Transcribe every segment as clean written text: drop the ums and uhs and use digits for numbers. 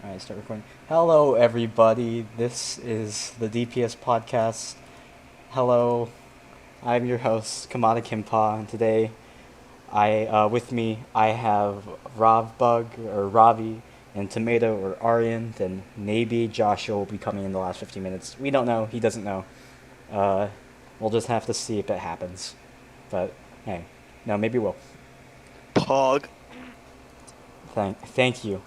Alright, start recording. Hello, everybody. This is the DPS podcast. Hello, I'm your host, Kimada Kimpa, and today, with me, I have Rovbug or Ravi, and Tomato or Aryan, and maybe Joshua will be coming in the last 15 minutes. We don't know. He doesn't know. Uh, we'll just have to see if it happens. But hey, no, maybe we'll. Pog. Thank you.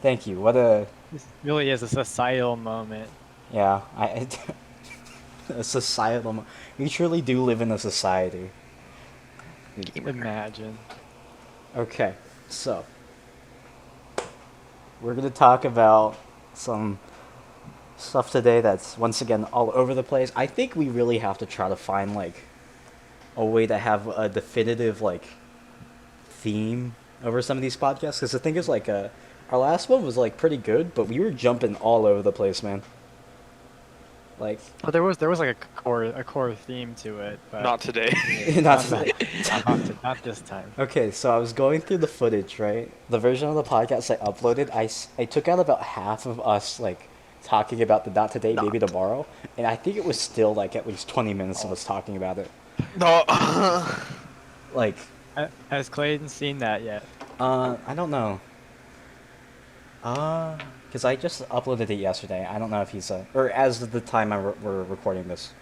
Thank you. What a This really is a societal moment. Yeah, a societal. We truly do live in a society. Imagine. Okay, so we're gonna talk about some stuff today that's once again all over the place. I think we really have to try to find like a way to have a definitive like theme over some of these podcasts. Because the thing is, like, our last one was like pretty good, but we were jumping all over the place, man. Like, Oh, there was like a core theme to it, but Not today. not not this time. Okay, so I was going through the footage, right? The version of the podcast I uploaded, I took out about half of us, like, talking about the not today, maybe tomorrow, and I think it was still, like, at least 20 minutes of us talking about it. No. Like, Has Clayton seen that yet? I don't know. Because I just uploaded it yesterday. I don't know if he's, or as of the time we're recording this,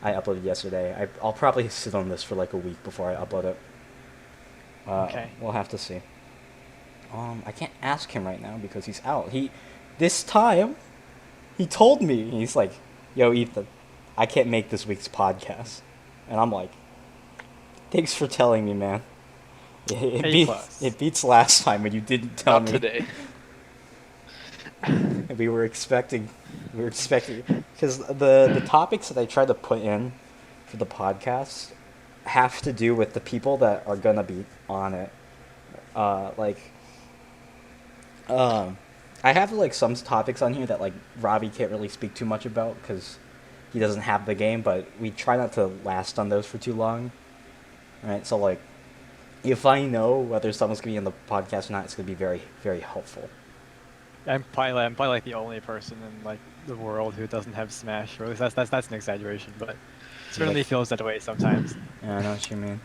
I uploaded yesterday. I'll probably sit on this for, like, a week before I upload it. Okay. We'll have to see. I can't ask him right now because he's out. This time, he told me, he's like, "Yo, Ethan, I can't make this week's podcast," and I'm like, "Thanks for telling me, man. It beats last time when you didn't tell Not me." today. We were expecting, because the topics that I tried to put in for the podcast have to do with the people that are gonna be on it. I have like some topics on here that like Robbie can't really speak too much about because he doesn't have the game, but we try not to last on those for too long. Right, so like, if I know whether someone's gonna be in the podcast or not, it's gonna be very, very helpful. I'm probably like the only person in like the world who doesn't have Smash. Or at least that's an exaggeration, but it certainly feels that way sometimes. Yeah, I know what you mean.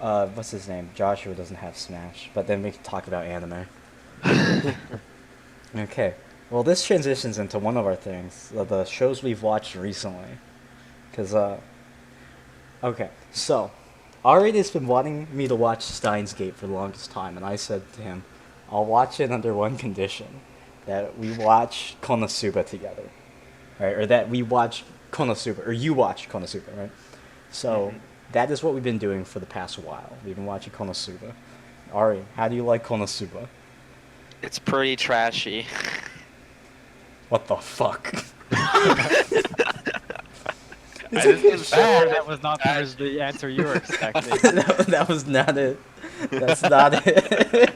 What's his name? Joshua doesn't have Smash, but then we can talk about anime. Okay, well, this transitions into one of our things, the shows we've watched recently. Because, okay, so, Ari has been wanting me to watch Steins Gate for the longest time, and I said to him, I'll watch it under one condition, that we watch Konosuba together. Right, or that we watch Konosuba, or you watch Konosuba, right? So, that is what we've been doing for the past while. We've been watching Konosuba. Ari, how do you like Konosuba? It's pretty trashy. What the fuck? It's bad. That was not the answer you were expecting. That was not it. That's not it.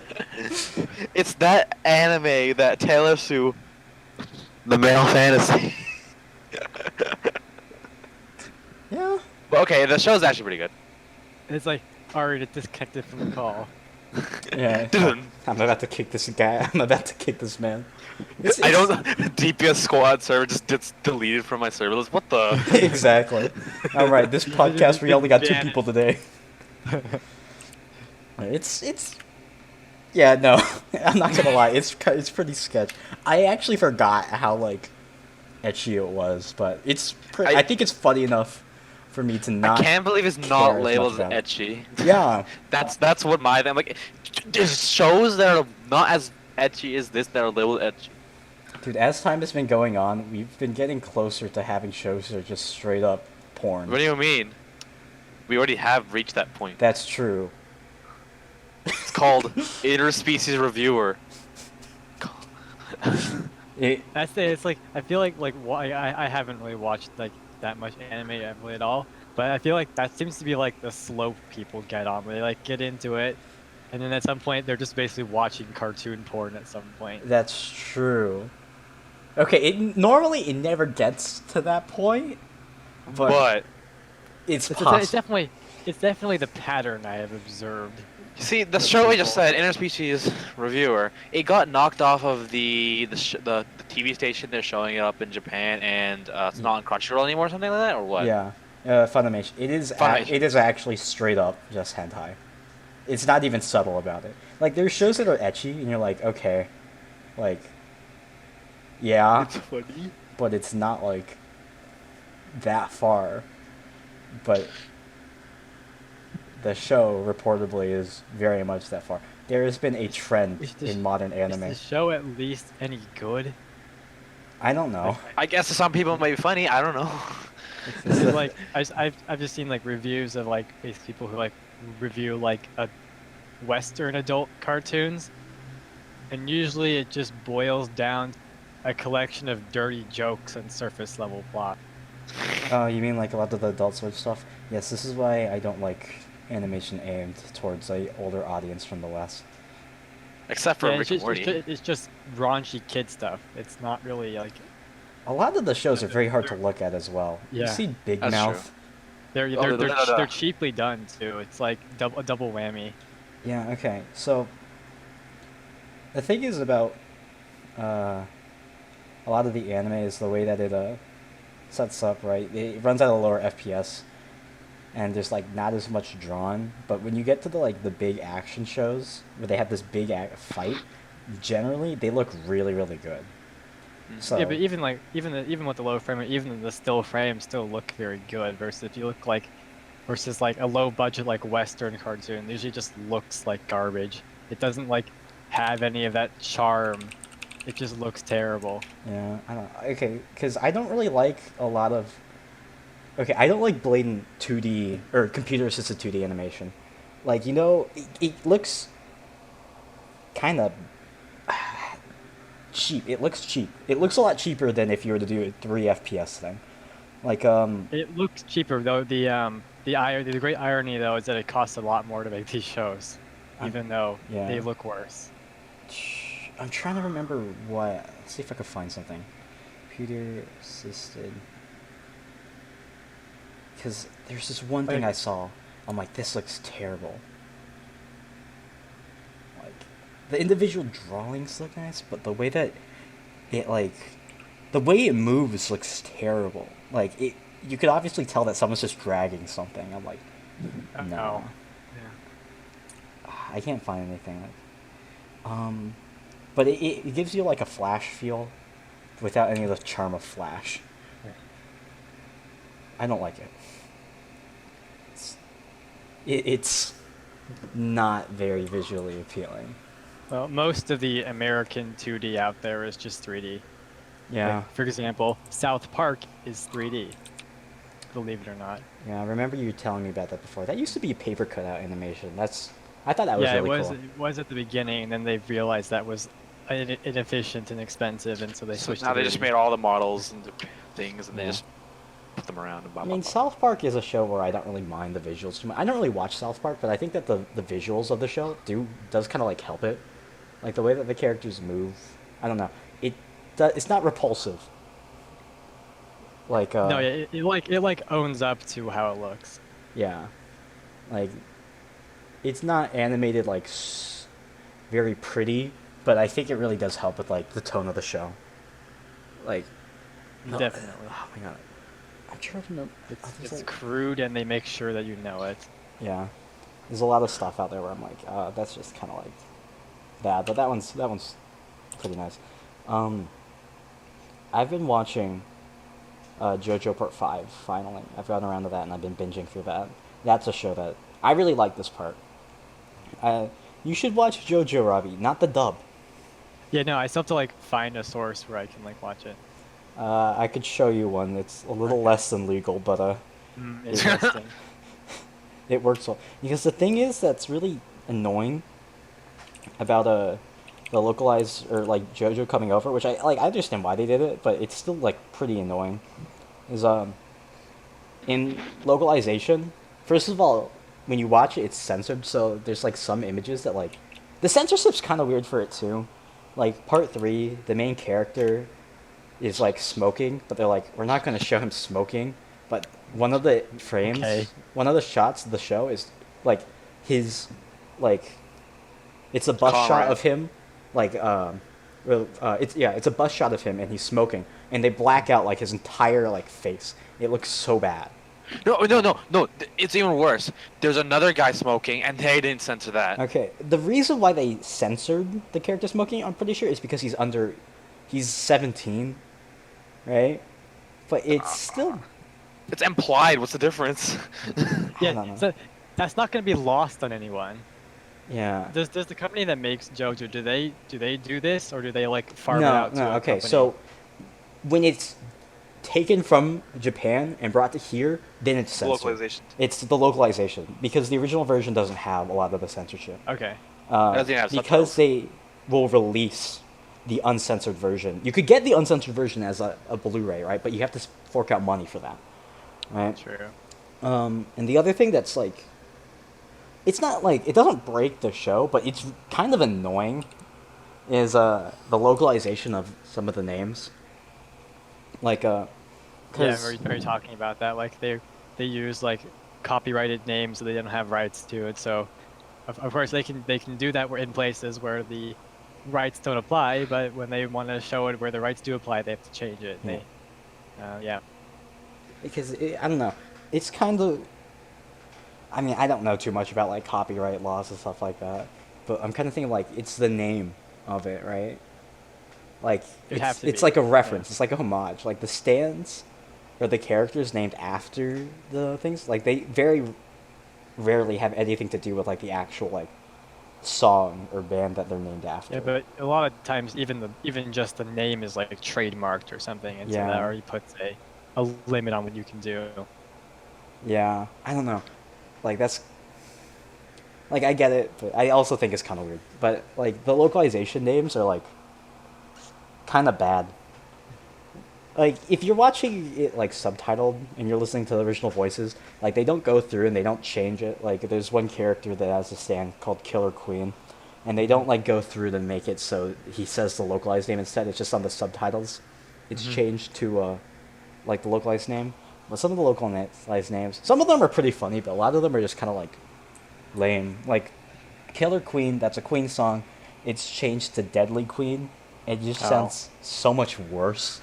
It's that anime that Taylor Sue, the male fantasy. Yeah. Well, okay, the show's actually pretty good. It's like already disconnected from the call. Yeah. I'm about to kick this guy. I'm about to kick this man. I don't. DPS squad server just gets deleted from my server list. What the? Exactly. All right. This podcast we only got 2 people today. It's. Yeah, no, I'm not gonna lie. It's pretty sketch. I actually forgot how like etchy it was, but I think it's funny enough for me to not. I can't believe it's care not as labeled much as about it. etchy. Yeah. That's what my thing. Like, there's shows that are not as etchy as this that are labeled etchy. Dude, as time has been going on, we've been getting closer to having shows that are just straight up porn. What do you mean? We already have reached that point. That's true. It's called Interspecies Reviewer. That's it. It's like I feel like I haven't really watched like that much anime really at all, but I feel like that seems to be like the slope people get on, where they like get into it, and then at some point they're just basically watching cartoon porn at some point. That's true. Okay, normally it never gets to that point, but But it's It's possible. definitely it's definitely the pattern I have observed. See, the with show we just people. said, Interspecies Reviewer, it got knocked off of the TV station. They're showing it up in Japan, and it's not on Crunchyroll anymore, or something like that, or what? Yeah, Funimation. Funimation. It is actually straight up just hentai. It's not even subtle about it. Like there's shows that are ecchi, and you're like, okay, like, yeah, It's funny. but it's not like that far. But the show reportedly is very much that far. There has been a trend Is the, in modern is anime. the show at least any good? I don't know. I guess to some people it might be funny. I don't know. Because like I've just seen like reviews of like these people who like review like a Western adult cartoons, and usually it just boils down to a collection of dirty jokes and surface level plot. Oh, you mean like a lot of the Adult Swim stuff? Yes, this is why I don't like animation aimed towards a older audience from the West. Except for Yeah, Rick and Morty. it's just raunchy kid stuff. It's not really like A lot of the shows are very hard to look at as well. You Yeah. see Big That's Mouth. they're cheaply done too. It's like a double whammy. Yeah, okay. So the thing is about a lot of the anime is the way that it sets up, right? It runs at a lower FPS and there's like not as much drawn, but when you get to the big action shows where they have this big fight, generally they look really really good. So Yeah, but even like even with the low frame, rate, even the still frames still look very good. Versus if you look like versus like a low budget like Western cartoon, it usually just looks like garbage. It doesn't like have any of that charm. It just looks terrible. yeah, I don't okay, because I don't really like a lot of okay, I don't like blatant 2D or computer assisted 2D animation. Like, you know, it looks kind of cheap. It looks cheap. It looks a lot cheaper than if you were to do a 3 FPS thing. Like It looks cheaper though. The great irony though is that it costs a lot more to make these shows, even though yeah. they look worse. I'm trying to remember what. Let's see if I can find something. Computer assisted. Because there's this one thing I saw. I'm like, this looks terrible. Like, the individual drawings look nice, but the way that the way it moves looks terrible. Like, you could obviously tell that someone's just dragging something. I'm like, no. Yeah. I can't find anything. But it gives you like a Flash feel without any of the charm of Flash. I don't like it. It's not very visually appealing. Well, most of the American 2D out there is just 3D. Yeah. Like, for example, South Park is 3D. Believe it or not. Yeah, I remember you telling me about that before. That used to be paper cutout animation. I thought that was Yeah, really it cool. was at the beginning, and then they realized that was inefficient and expensive, and so they So switched. now to they just 3D. made all the models and the things, and they Yeah. just put them around and blah I blah mean, blah. South Park is a show where I don't really mind the visuals too much. I don't really watch South Park, but I think that the visuals of the show does kind of like help it. Like the way that the characters move. I don't know. It's not repulsive. Like No, yeah, it like owns up to how it looks. yeah, like it's not animated like very pretty, but I think it really does help with like the tone of the show. Like, no, Definitely. oh my god, I'm trying to remember. It's crude, and they make sure that you know it. Yeah, there's a lot of stuff out there where I'm like, that's just kind of like bad, but that one's pretty nice. I've been watching JoJo Part 5 finally. I've gotten around to that and I've been binging through that. That's a show that I really like this part. You should watch JoJo, Robbie, not the dub. Yeah, no, I still have to like find a source where I can like watch it. I could show you one. It's a little less than legal, but Interesting. it works well. Because the thing is that's really annoying about the localized or like JoJo coming over, which I understand why they did it, but it's still like pretty annoying. Is in localization, first of all, when you watch it, it's censored, so there's like some images that like the censorship's kind of weird for it too. Like part 3, the main character is like smoking, but they're like, we're not going to show him smoking, but one of the frames, Okay. one of the shots of the show is like his, like, it's a bus shot Comrade. of him, like it's a bus shot of him and he's smoking, and they black out like his entire like face. It looks so bad. No. It's even worse. There's another guy smoking, and they didn't censor that. Okay, the reason why they censored the character smoking, I'm pretty sure, is because he's 17, right? But it's still, It's implied. What's the difference? I Yeah, don't know. so that's not gonna be lost on anyone. Yeah. Does the company that makes JoJo do they do this, or do they like farm it No, out to no. a Okay, company? so when it's taken from Japan and brought to here, then it's censored. Localization. It's the localization because the original version doesn't have a lot of the censorship. Okay. Doesn't have Because subtitles. they will release the uncensored version. You could get the uncensored version as a Blu-ray, right? But you have to fork out money for that, right? True. And the other thing that's like, it's not like it doesn't break the show, but it's kind of annoying, is the localization of some of the names. Like Yeah, cause we're talking about that. Like they use like copyrighted names, so they don't have rights to it. So of course they can do that in places where the rights don't apply, but when they want to show it where the rights do apply, they have to change it. Yeah. Yeah. because I don't know, it's kind of. I mean, I don't know too much about like copyright laws and stuff like that, but I'm kind of thinking like it's the name of it, right? Like It'd have to it's be, like a yeah. reference. It's like a homage. Like the stands or the characters named after the things. Like they very rarely have anything to do with like the actual like song or band that they're named after. Yeah, but a lot of times even just the name is like trademarked or something, and so Yeah. that already puts a limit on what you can do. Yeah, I don't know. Like that's like I get it, but I also think it's kind of weird. But like the localization names are like kind of bad. Like if you're watching it like subtitled and you're listening to the original voices, like they don't go through and they don't change it. Like there's one character that has a stand called Killer Queen, and they don't like go through to make it so he says the localized name instead. It's just on the subtitles. It's changed to like the localized name. But some of the localized names, some of them are pretty funny, but a lot of them are just kind of like lame. Like Killer Queen, that's a Queen song. It's changed to Deadly Queen. It just Oh. sounds so much worse.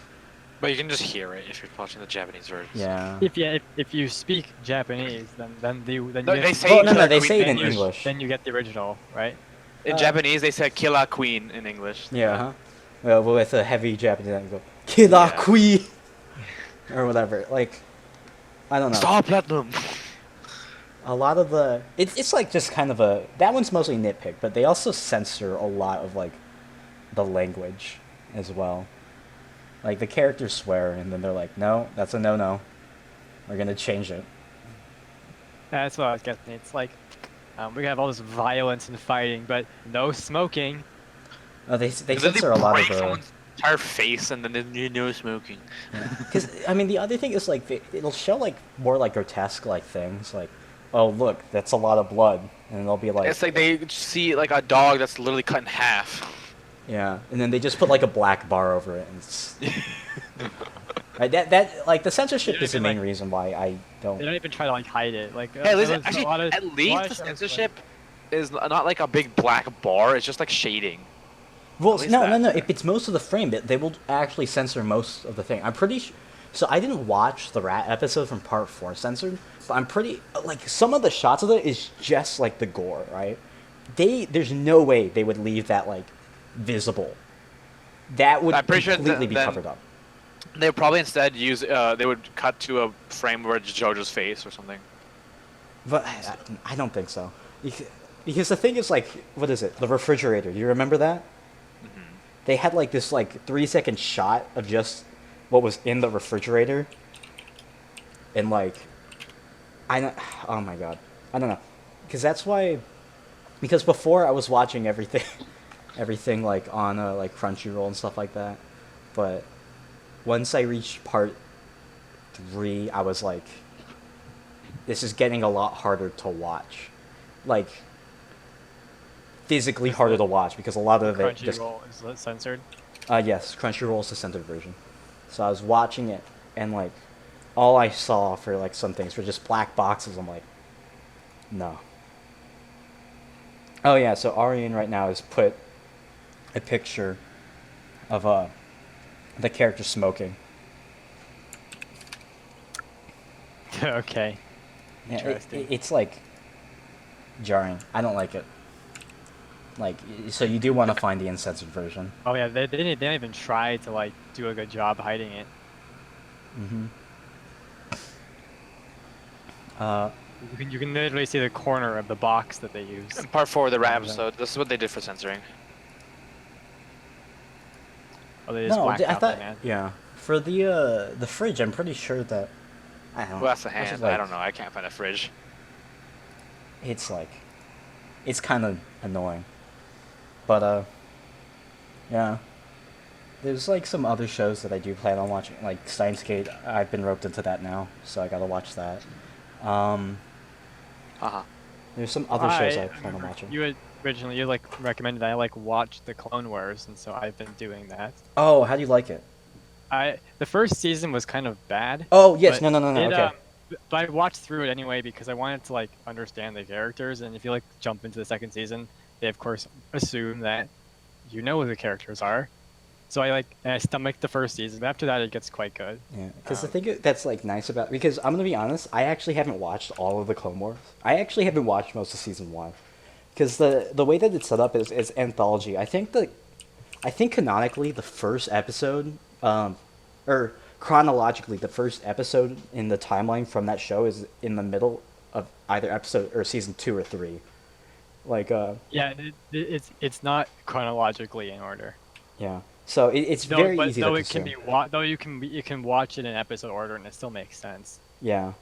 But you can just hear it if you're watching the Japanese version. Yeah. If you speak Japanese, then No, you they get- say Well, no, Killer they Queen say it in English. English. then you get the original, right? In Japanese, they said Killer Queen in English. Yeah, huh? Well, with a heavy Japanese accent, you go Killer Yeah. Queen or whatever. Like, I don't know. Star Platinum. A lot of the it's like just kind of a that one's mostly nitpick, but they also censor a lot of like the language as well. Like the characters swear, and then they're like, "No, that's a no-no. We're gonna change it." That's what I was guessing. It's like we have all this violence and fighting, but no smoking. They And then censor a lot of break the. someone's entire face, and then there's no smoking. Because I mean, the other thing is like it'll show like more like grotesque like things like, "Oh look, that's a lot of blood," and they'll be like, It's like they see like a dog that's literally cut in half. yeah, and then they just put like a black bar over it, and it's. Right, that like the censorship don't is the even, main like- reason why I don't. They don't even try to like hide it. Like Hey, there listen, was a actually, lot of- at a lot least of the shows, like- censorship is not like a big black bar. It's just like shading. Well, At least no, no, that. no. If it's most of the frame, they will actually censor most of the thing. I'm pretty sure. So I didn't watch the rat episode from part 4 censored, but I'm pretty like some of the shots of it is just like the gore, right? There's no way they would leave that like visible. That would I'm pretty sure completely be then- covered up. They would probably instead use. They would cut to a frame where it's JoJo's face or something. But I don't think so. Because the thing is like, what is it? The refrigerator. Do you remember that? They had like this like 3-second shot of just what was in the refrigerator, and like, I don't. Oh my god, I don't know, because that's why. Because before I was watching everything, everything like on like Crunchyroll and stuff like that, but once I reached part 3, I was like, this is getting a lot harder to watch, like physically harder to watch because a lot of it just. Crunchyroll is censored. Yes, Crunchyroll is the censored version. So I was watching it, and like, all I saw for like some things were just black boxes. I'm like, no. Oh yeah, so Arian right now has put a picture of the character smoking. Okay. Yeah, Interesting. it's like jarring. I don't like it. Like, so you do want to find the uncensored version. Oh yeah, they didn't even try to like do a good job hiding it. Mm-hmm. Uh, You can literally see the corner of the box that they used. In part 4 of the rat Yeah. episode, this is what they did for censoring. Oh, they just no, blacked I out thought the man. yeah. For the fridge, I'm pretty sure that I don't know. Well, that's the this is hand. like- I don't know. I can't find a fridge. It's like, it's kind of annoying, but yeah. There's like some other shows that I do plan on watching, like Steins Gate. I've been roped into that now, so I gotta watch that. Uh-huh. There's some other shows I plan on watching. You had originally like recommended that I like watch the Clone Wars, and so I've been doing that. Oh, how do you like it? The first season was kind of bad. Oh yes, but no, okay. But I watched through it anyway because I wanted to like understand the characters, and if you like jump into the second season, they of course assume that you know who the characters are. So I stomached the first season. But after that, it gets quite good. Yeah, because the thing that's like nice about, because I'm gonna be honest, I actually haven't watched all of the Clone Wars. I actually haven't watched most of season 1, because the way that it's set up is anthology. I think canonically the first episode, or chronologically the first episode in the timeline from that show is in the middle of either episode or season 2 or 3. Like Yeah, it's not chronologically in order. yeah. So it's Though, very but easy though to it can consume. be though you can watch it in episode order and it still makes sense. Yeah,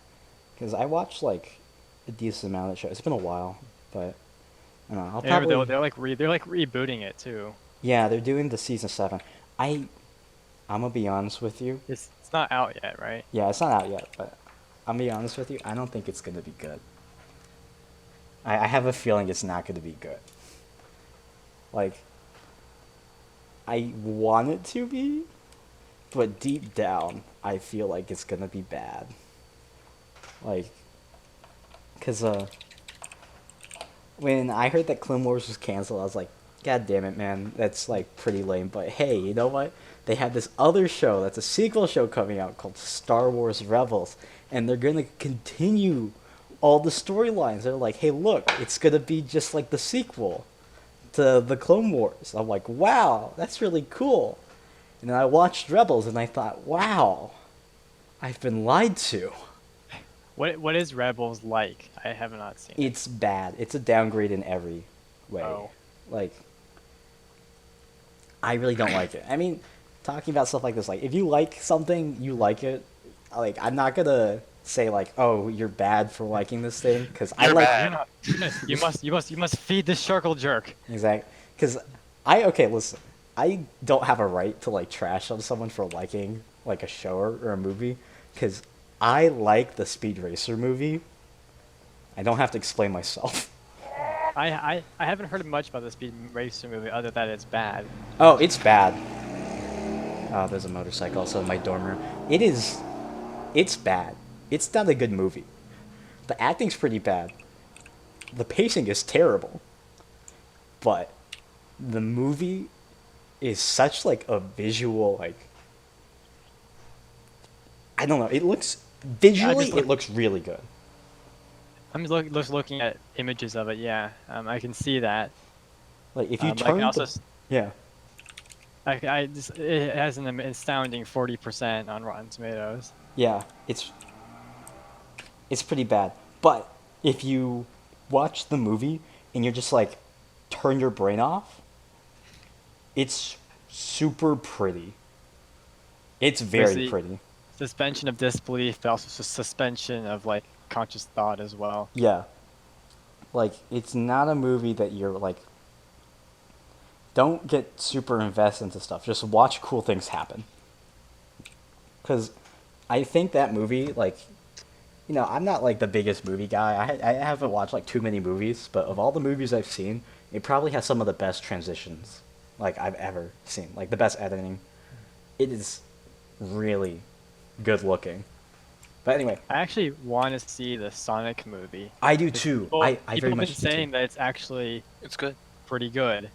because I watched like a decent amount of the show. It's been a while, but I don't know. I'll Yeah, probably they're like rebooting it too. yeah. They're doing the season 7. I'm gonna be honest with you. It's not out yet, right? Yeah, it's not out yet, but I'm gonna be honest with you. I don't think it's gonna be good. I have a feeling it's not gonna be good. Like, I want it to be, but deep down, I feel like it's gonna be bad. Like, cause when I heard that Clone Wars was canceled, I was like, God damn it, man, that's like pretty lame. But hey, you know what? They have this other show that's a sequel show coming out called Star Wars Rebels, and they're gonna continue all the storylines. They're like, hey, look, it's gonna be just like the sequel to the Clone Wars. I'm like, wow, that's really cool. And then I watched Rebels, and I thought, wow, I've been lied to. What is Rebels like? I have not seen it. It's bad. It's a downgrade in every way. Oh. Like, I really don't like it. I mean, talking about stuff like this, like, if you like something, you like it. Like, I'm not gonna say like, oh, you're bad for liking this thing, because I You're like. bad. You must feed this circle jerk. Exactly. Because listen, I don't have a right to like trash on someone for liking like a show or a movie, because I like the Speed Racer movie. I don't have to explain myself. I haven't heard much about the Speed Racer movie other than it's bad. Oh, it's bad. Oh, there's a motorcycle also in my dorm room. It's bad. It's not a good movie. The acting's pretty bad. The pacing is terrible. But the movie is such like a visual, like, I don't know, it looks visually it looks really good. I'm just looking at images of it. Yeah, I can see that. Like if you I turn can also yeah. it has an astounding 40% on Rotten Tomatoes. Yeah, it's pretty bad. But if you watch the movie and you're just like turn your brain off, it's super pretty. It's very pretty. Suspension of disbelief, but also suspension of like conscious thought as well. Yeah. Like, it's not a movie that you're like, don't get super invested into stuff. Just watch cool things happen. Because I think that movie, like, you know, I'm not like the biggest movie guy. I haven't watched like too many movies, but of all the movies I've seen, it probably has some of the best transitions like I've ever seen. Like the best editing. It is really good looking. But anyway, I actually want to see the Sonic movie. I do too. People, I people very have much been do too. saying that it's actually It's good. pretty good.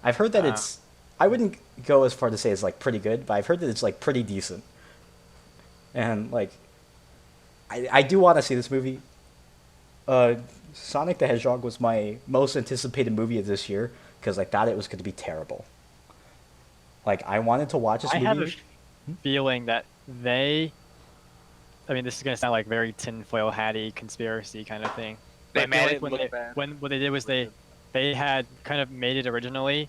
I've heard that Uh, it's. I wouldn't go as far to say it's like pretty good, but I've heard that it's like pretty decent. And like, I do want to see this movie. Sonic the Hedgehog was my most anticipated movie of this year because I thought it was going to be terrible. Like I wanted to watch this I have a movie. feeling that I mean, this is gonna sound like very tinfoil hatty conspiracy kind of thing. They But I feel made like it when look they bad. when what they did was they had kind of made it originally,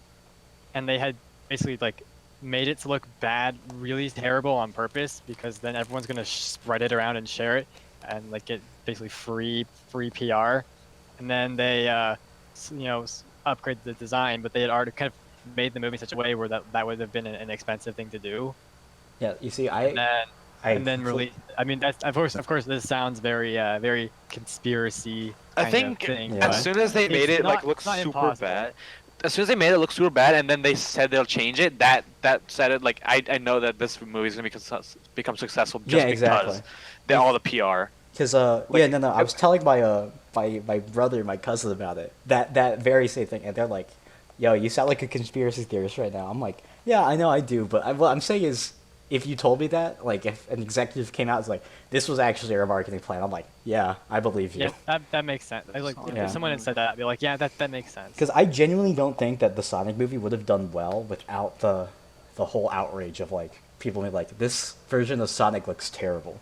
and they had basically like made it to look bad, really terrible on purpose, because then everyone's gonna spread it around and share it, and like get basically free PR, and then they upgrade the design, but they had already kind of made the movie in such a way where that would have been an expensive thing to do. Yeah, you see, And then I and then release. I mean, that's of course, this sounds very conspiracy I kind of think thing. Yeah. as soon as they made it's it like not- look it's not super impossible. bad, as soon as they made it look super bad, and then they said they'll change it, that said it. Like I know that this movie is gonna become successful just Yeah, exactly. because all the PR. Because Like, yeah, no, I was telling my brother and my cousin about it. That very same thing, and they're like, "Yo, you sound like a conspiracy theorist right now." I'm like, "Yeah, I know I do, but what I'm saying is, if you told me that, like, if an executive came out and was like, this was actually our marketing plan," I'm like, "Yeah, I believe you." Yeah, that makes sense. Yeah. If someone had said that, I'd be like, yeah, that makes sense. Because I genuinely don't think that the Sonic movie would have done well without the whole outrage of like people being like, "This version of Sonic looks terrible."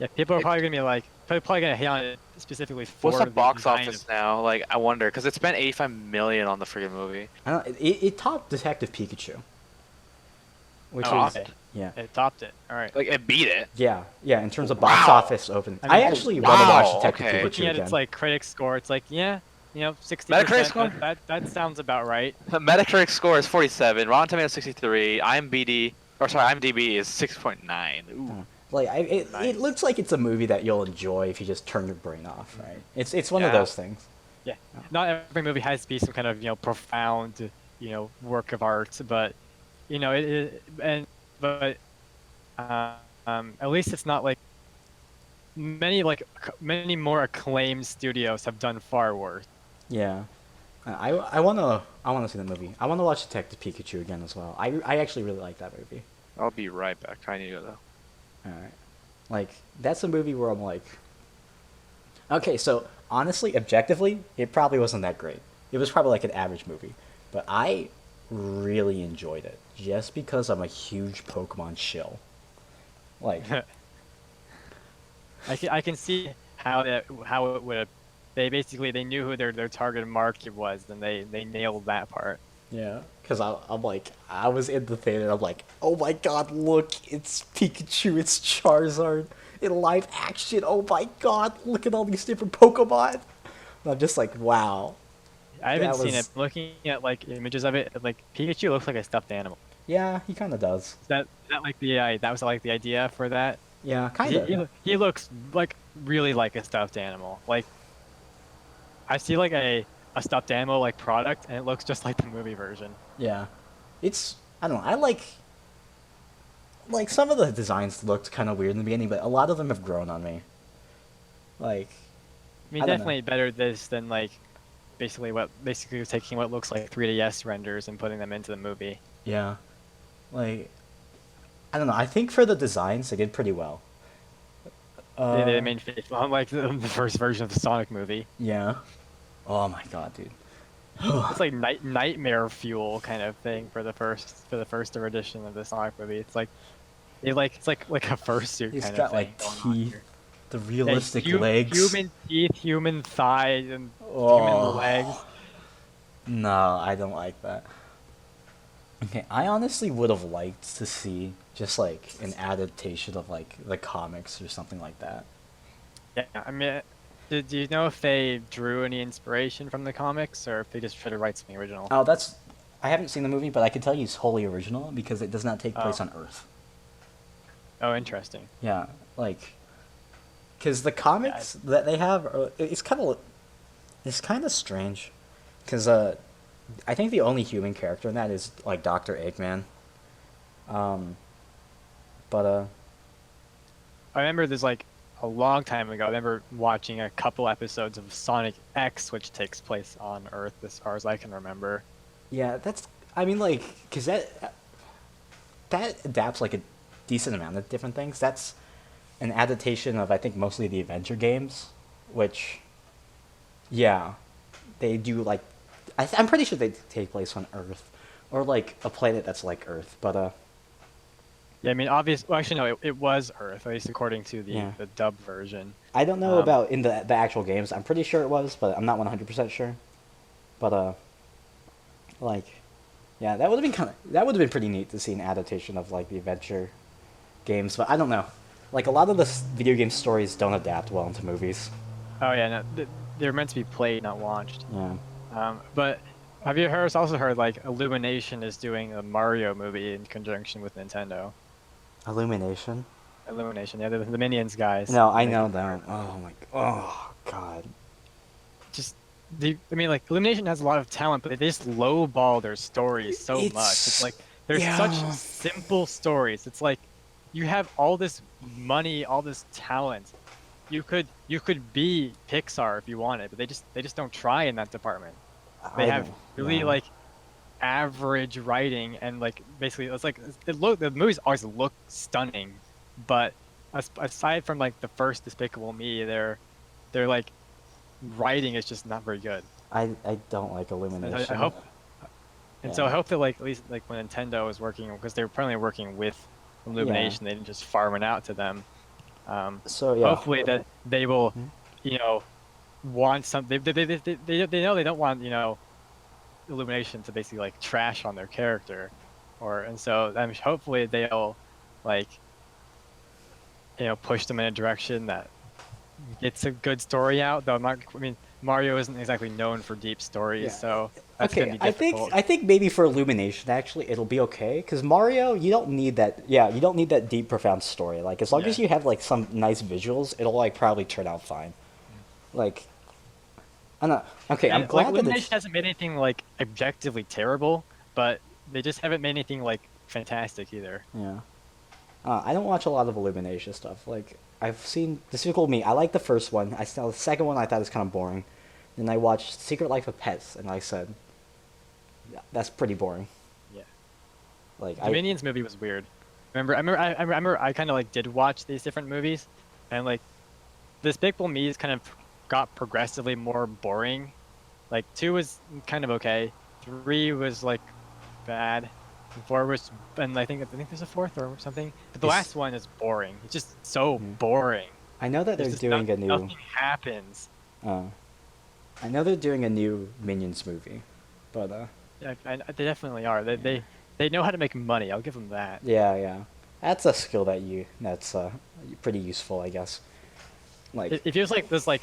Yeah, people are probably gonna be like, probably gonna hate on it specifically for What's the box design office of- now? Like I wonder because it spent 85 million on the freaking movie. I don't. It topped Detective Pikachu, which Oh, is okay. yeah. It topped it. All right. Like it beat it. Yeah, yeah. In terms of box Wow. office open, I mean, I actually want to watch wow, Detective okay. Pikachu Looking at again. its like critic score, it's like, yeah, 60%. Metacritic score? That sounds about right. Metacritic score is 47. Rotten Tomatoes 63. IMDb is 6.9. Ooh. Like, it Nice. looks like it's a movie that you'll enjoy if you just turn your brain off, right? It's one of Yeah. those things. Yeah, not every movie has to be some kind of profound work of art, but but at least it's not like many more acclaimed studios have done far worse. Yeah, I wanna see the movie. I wanna watch Detective Pikachu again as well. I actually really like that movie. I'll be right back. I need to go though. All right, like that's a movie where I'm like, okay, so honestly, objectively, it probably wasn't that great. It was probably like an average movie, but I really enjoyed it just because I'm a huge Pokemon shill. Like, I can see how it would have. They knew who their target market was, and they nailed that part. yeah, because I'm like, I was in the theater, and I'm like, oh my god, look, it's Pikachu, it's Charizard in live action. Oh my god, look at all these different Pokemon. And I'm just like, wow. I haven't That seen was- it. Looking at like images of it, like Pikachu looks like a stuffed animal. Yeah, he kind of does. Is that like that was like the idea for that? Yeah, kind of. He looks like really like a stuffed animal. Like I see like a stuffed animal like product, and it looks just like the movie version. Yeah, it's I don't know. I like some of the designs looked kind of weird in the beginning, but a lot of them have grown on me. Like, I mean, I don't know. definitely better this than like basically taking what looks like 3DS renders and putting them into the movie. yeah, like I don't know. I think for the designs, they did pretty well. They made unlike the first version of the Sonic movie. Yeah. Oh my god, dude. It's like nightmare fuel kind of thing for the first edition of the Sonic movie. It's like it's like a fursuit He's kind got of thing. like going on teeth, here. the Yeah, realistic legs. Human teeth, human thighs, and Oh. human legs. No, I don't like that. Okay, I honestly would have liked to see just like an adaptation of like the comics or something like that. Yeah, I mean, do you know if they drew any inspiration from the comics, or if they just tried to write something original? Oh, I haven't seen the movie, but I can tell you it's wholly original because it does not take place Oh. on Earth. Oh, interesting. Yeah, like, because the comics that they have, it's kind of strange, because I think the only human character in that is like Dr. Eggman. But I remember there's like a long time ago. I remember watching a couple episodes of Sonic X, which takes place on Earth, as far as I can remember. Yeah, that's. I mean, like, because that adapts like a decent amount of different things. That's an adaptation of I think mostly the adventure games, which, yeah, they do like. I'm pretty sure they take place on Earth, or like a planet that's like Earth. But Yeah, I mean, well, actually, no, it was Earth, at least according to yeah, the dub version. I don't know Um, about in the actual games. I'm pretty sure it was, but I'm not 100% sure. But like, yeah, that would have been that would have been pretty neat to see an adaptation of like the adventure games. But I don't know. Like a lot of the video game stories don't adapt well into movies. oh yeah, no, they're meant to be played, not watched. Yeah. But have you also heard like Illumination is doing a Mario movie in conjunction with Nintendo? Illumination. Illumination, yeah, the Minions guys. No, I know them. Oh my. Oh god. Just I mean, like Illumination has a lot of talent, but they just lowball their stories so much. It's like there's such Yeah. simple stories. It's like you have all this money, all this talent. You could be Pixar if you wanted, but they just don't try in that department. They I have don't. really Yeah. like average writing and like basically it's like the movies always look stunning, but aside from like the first Despicable Me, they're like writing is just not very good. I don't like And Illumination. I hope and so I Yeah. hope that like at least like when Nintendo is working because they're apparently working with Illumination, they didn't just farm it out to them. So yeah. Hopefully that they will, Hmm? you know, want some. They know they don't want Illumination to basically like trash on their character, and so hopefully they'll like push them in a direction that gets a good story out. Though I mean Mario isn't exactly known for deep stories, Yeah. so that's Okay, gonna be difficult. I think maybe for Illumination actually it'll be okay because Mario you don't need that. Yeah, you don't need that deep profound story. Like as long Yeah. as you have like some nice visuals, it'll like probably turn out fine. Like I don't know. Okay, I'm And like glad that Illumination it's hasn't made anything like objectively terrible, but they just haven't made anything like fantastic either. yeah. I don't watch a lot of Illumination stuff. Like I've seen Despicable Me. I like the first one. I saw the second one. I thought it was kind of boring. Then I watched Secret Life of Pets, and I said, yeah, that's pretty boring. Yeah. Like The Minions movie was weird. I remember I kind of like did watch these different movies, and like Despicable Me is kind of got progressively more boring. Like 2 was kind of okay, 3 was like bad, and 4 was, and I think there's a fourth or something. But the Is- last one is boring. It's just so Mhm. boring. I know that There's they're just doing a new. nothing happens. Uh, I know they're doing a new Minions movie, but Yeah, they definitely are. They know how to make money. I'll give them that. yeah, that's a skill that's pretty useful, I guess. Like It feels like there's like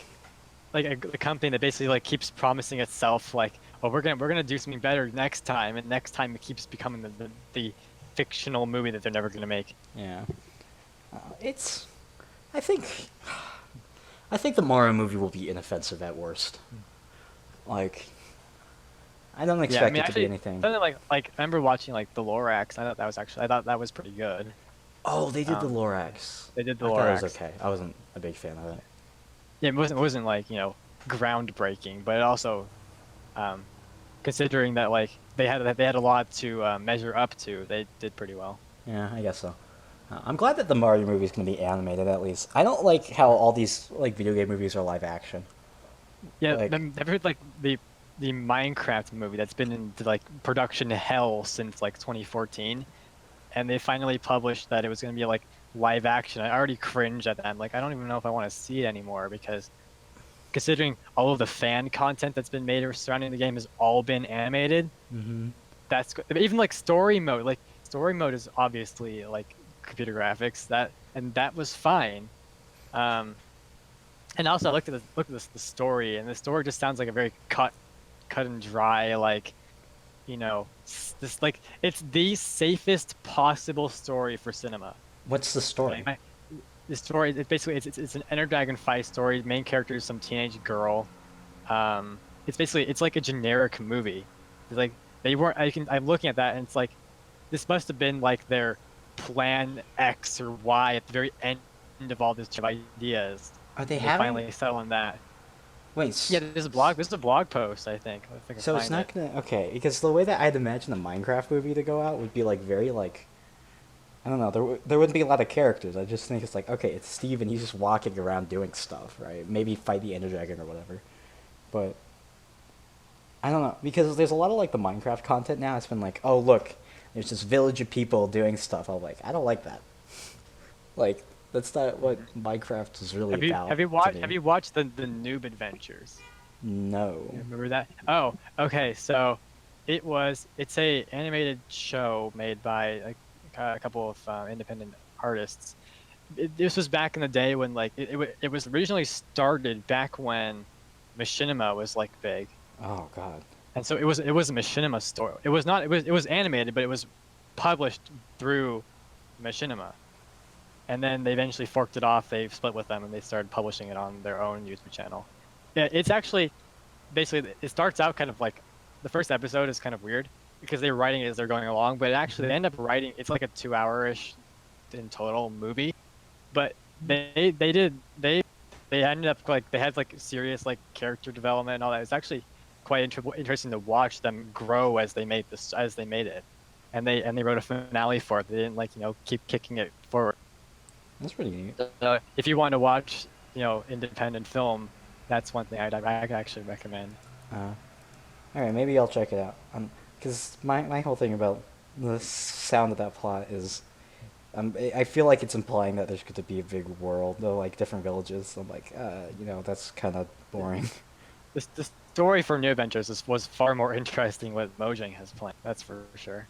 a company that basically like keeps promising itself like, oh, we're gonna do something better next time, and next time it keeps becoming the fictional movie that they're never gonna make. yeah, it's. I think. I think the Mario movie will be inoffensive at worst. Like, I don't Yeah, I expect mean it to actually, be anything. something like I remember watching like the Lorax. I thought that was pretty good. Oh, they did the Um, Lorax. they did the I thought it was Lorax. okay. I wasn't a big fan of it. Yeah, it wasn't like groundbreaking, but it also, considering that like they had a lot to measure up to, they did pretty well. Yeah, I guess so. I'm glad that the Mario movie is going to be animated at least. I don't like how all these like video game movies are live action. Yeah, Like- I've heard like the Minecraft movie that's been in like production hell since like 2014, and they finally published that it was going to be like live action. I already cringe at that. I'm like, I don't even know if I want to see it anymore because considering all of the fan content that's been made surrounding the game has all been animated. Mm-hmm. That's even like story mode. Like story mode is obviously like computer graphics that was fine. And also I looked at the story, and the story just sounds like a very cut and dry, like this like it's the safest possible story for cinema. What's the story? Like, the story it basically it's an Enter Dragon fight story. The main character is some teenage girl. It's like a generic movie. It's like they weren't. I'm looking at that, and it's like this must have been like their plan X or Y at the very end of all this ideas. Are they They having? finally settle on that. Wait. Yeah, there's a blog. There's a blog post. I think. I think I So it's find not it. gonna okay because the way that I'd imagine a Minecraft movie to go out would be like very like I don't know there wouldn't be a lot of characters. I just think it's like okay it's Steve and he's just walking around doing stuff right maybe fight the Ender Dragon or whatever, but I don't know because there's a lot of like the Minecraft content now. It's been like oh look there's this village of people doing stuff. I'm like I don't like that. Like that's not what Minecraft is really about. Have you watched the Noob Adventures? No. You remember that? Oh, okay. So, it's a animated show made by a couple of independent artists. This was back in the day when like it was originally started back when Machinima was like big, Oh God. and so it was a Machinima story. It was not it was animated, but it was published through Machinima, and then they eventually forked it off. They split with them, and they started publishing it on their own YouTube channel. Yeah, it's actually basically it starts out kind of like the first episode is kind of weird because they're writing it as they're going along, but actually they end up writing it's like a 2 hour-ish in total movie, but they ended up like they had like serious like character development and all that. It's actually quite interesting to watch them grow as they made it, and they wrote a finale for it. They didn't like keep kicking it forward. That's pretty neat. So if you want to watch independent film, that's one thing I'd actually recommend. All right, maybe I'll check it out. Because my whole thing about the sound of that plot is, I feel like it's implying that there's going to be a big world, though, like different villages. I'm like, that's kind of boring. The story for New Adventures was far more interesting what Mojang has planned. That's for sure.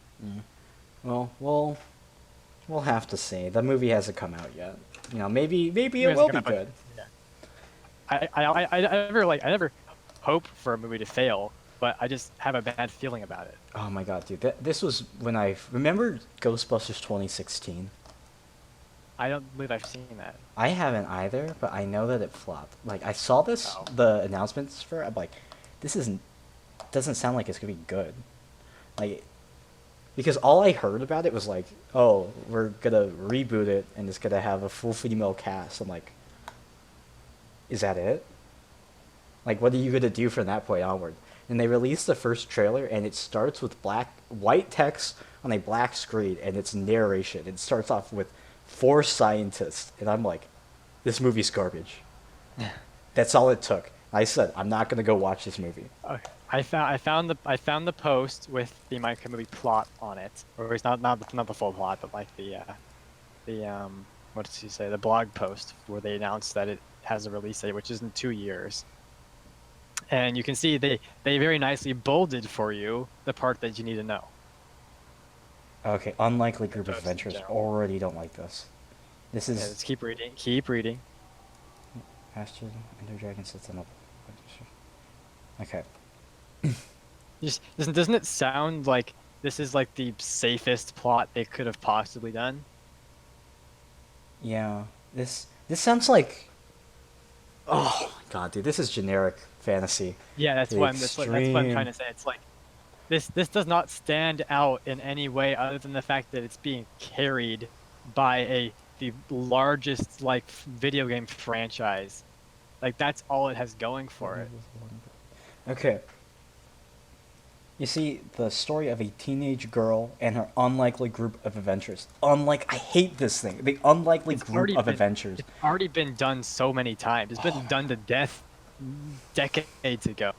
Well, we'll have to see. The movie hasn't come out yet. Maybe it It will hasn't be come out, good. yeah. I never hope for a movie to fail, but I just have a bad feeling about it. Oh my God, dude! This was when I remember Ghostbusters 2016. I don't believe I've seen that. I haven't either, but I know that it flopped. Like I saw the announcements for it. I'm like, this doesn't sound like it's gonna be good. Like, because all I heard about it was like, oh, we're gonna reboot it and it's gonna have a full female cast. I'm like, is that it? Like, what are you gonna do from that point onward? And they released the first trailer, and it starts with white text on a black screen, and it's narration. It starts off with 4 scientists, and I'm like, this movie's garbage. That's all it took. I said, I'm not gonna go watch this movie. I found the post with the Minecraft movie plot on it, or it's not the full plot, but like the what did he say? The blog post where they announced that it has a release date, which is in 2 years. And you can see they very nicely bolded for you the part that you need to know. Okay, unlikely group of Just in adventurers. general. Already don't like this. This is Yeah, let's keep reading. Keep reading. Astrid Ender Dragon sits on up. Okay. Doesn't it sound like this is like the safest plot they could have possibly done? Yeah. This sounds like. Oh my God, dude! This is generic fantasy. Yeah, that's what I'm trying to say. It's like this does not stand out in any way other than the fact that it's being carried by the largest like video game franchise. Like that's all it has going for it. Okay. You see the story of a teenage girl and her unlikely group of adventures. I hate this thing. The unlikely group of adventures. It's already been done so many times. It's been done to death decades ago.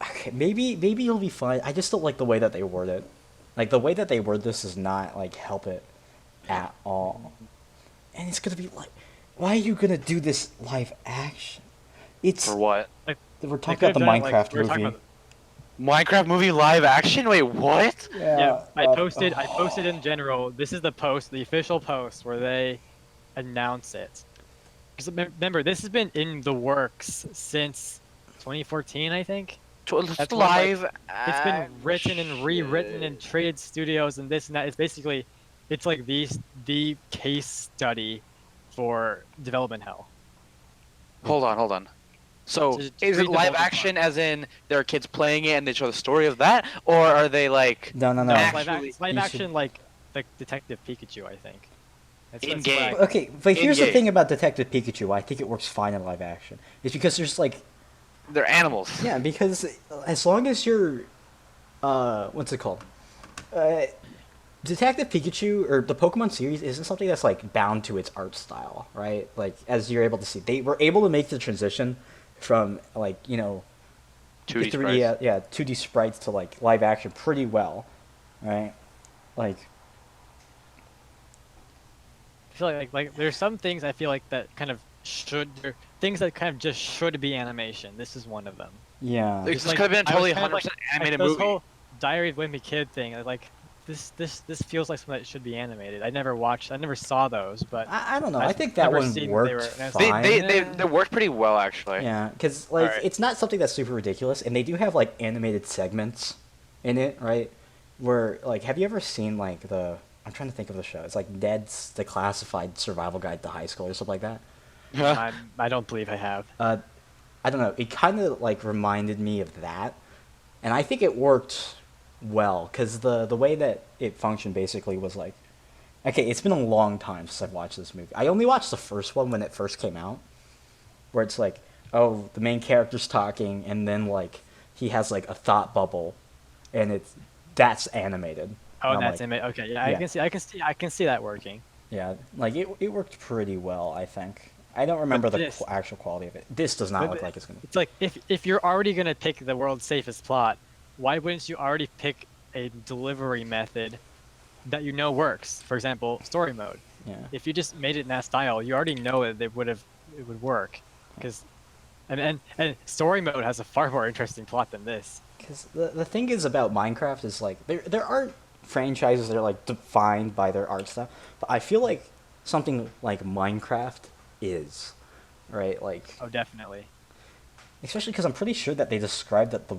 Okay, maybe it'll be fine. I just don't like the way that they word it. Like the way that they word this does not like help it at all. And it's gonna be like, why are you gonna do this live action? It's For what? Like we're they talking could've about the done it, Minecraft we were talking movie. about- Minecraft movie live action? Wait, what? Yeah, I posted in general. This is the post, the official post where they announce it. 'Cause remember, this has been in the works since 2014, I think. It's That's when, live. It's been written and rewritten in traded studios and this and that. It's basically, it's like the case study for development hell. Hold on. So, Just is read it the live bullet action as in there are kids playing it and they show the story of that? Or are they like... No. No, it's Actually, live you action should- like Detective Pikachu, I think. In That's game. what Okay, but here's the In-game. thing about Detective Pikachu. Why I think it works fine in live action. It's because there's like, They're animals. yeah, because as long as you're, what's it called? Uh, Detective Pikachu or the Pokemon series isn't something that's like bound to its art style, right? Like as you're able to see, they were able to make the transition from like 2D the 3D, sprites. yeah, 2D sprites to like live action pretty well, right? Like, I feel like there's some things I feel like that kind of things that kind of just should be animation. This is one of them. yeah, This Just could have been a I was totally kind of 100% animated this movie. whole Diary of a Wimpy Kid thing. Like this feels like something that should be animated. I never saw those, but I don't know. I I've think that never one seen worked they were. And I was They, like, fine. they worked pretty well, actually. Yeah, because like Alright. it's not something that's super ridiculous, and they do have like animated segments in it, right? Where like, have you ever seen like the? I'm trying to think of the show. It's like Ned's The Classified Survival Guide to High School or something like that. I don't believe I have. I don't know. It kind of like reminded me of that, and I think it worked well because the way that it functioned basically was like, okay, it's been a long time since I've watched this movie. I only watched the first one when it first came out, where it's like, oh, the main character's talking, and then like he has like a thought bubble, and that's animated. Oh, And I'm that's like, anime. Okay, yeah, yeah. I can see that working. Yeah, like it worked pretty well, I think. I don't remember the this- actual quality of it. This does not But look like it's gonna. It's like if you're already gonna pick the world's safest plot, why wouldn't you already pick a delivery method that you know works? For example, story mode. Yeah. If you just made it in that style, you already know that it would work, because and story mode has a far more interesting plot than this. Because the thing is about Minecraft is like there aren't franchises that are like defined by their art style, but I feel like something like Minecraft is, right? Like Oh, definitely. especially because I'm pretty sure that they described that the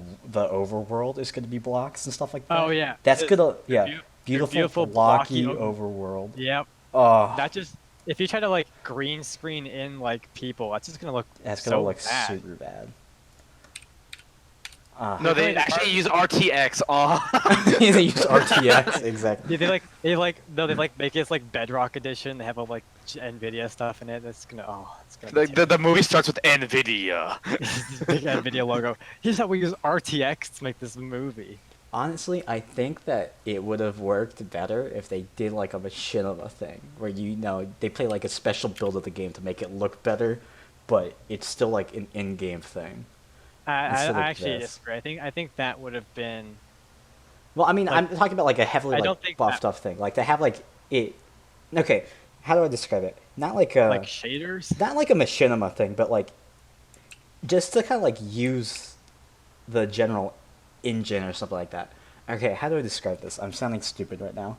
overworld is going to be blocks and stuff like that. Oh, yeah. That's The- gonna the beautiful, beautiful blocky blocky overworld. Yep. Oh, That just if you try to like green screen in like people, that's just gonna look that's gonna so look bad. super bad. No, they actually use RTX. Oh. They use RTX exactly. Yeah, they make it like Bedrock Edition. They have all like Nvidia stuff in it. That's gonna it's gonna be The movie starts with NVIDIA. big Nvidia logo. Here's how we use RTX to make this movie. Honestly, I think that it would have worked better if they did like a machinima thing, where they play like a special build of the game to make it look better, but it's still like an in-game thing. I Instead of actually this. disagree. I think that would have been. Well, I mean, Like, I'm talking about like a heavily I don't like think buffed that- up thing, like to have like it. Okay, how do I describe it? Not like a Like shaders. not like a machinima thing, but like just to kind of like use the general engine or something like that. Okay, how do I describe this? I'm sounding stupid right now.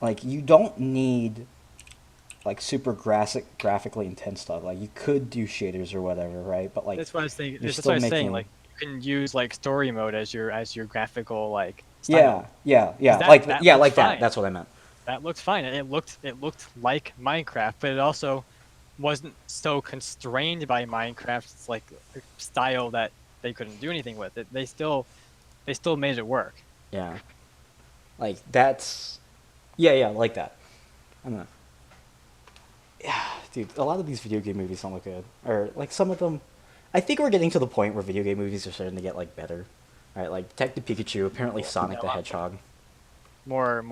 Like you don't need like super graphically intense stuff. Like you could do shaders or whatever, right? But like That's what I was thinking. you're That's still what I was saying. making- Like you can use like story mode as your graphical like. yeah, Style. yeah, that- like that yeah, looks like that. fine. That's what I meant. That looked fine. And it looked like Minecraft, but it also wasn't so constrained by Minecraft's like style that they couldn't do anything with it. They still made it work. Yeah, like that's yeah, like that. I don't know. Yeah, dude, a lot of these video game movies don't look good, or like some of them. I think we're getting to the point where video game movies are starting to get like better, right? Like Detective Pikachu, apparently Sonic the Yeah. Hedgehog. More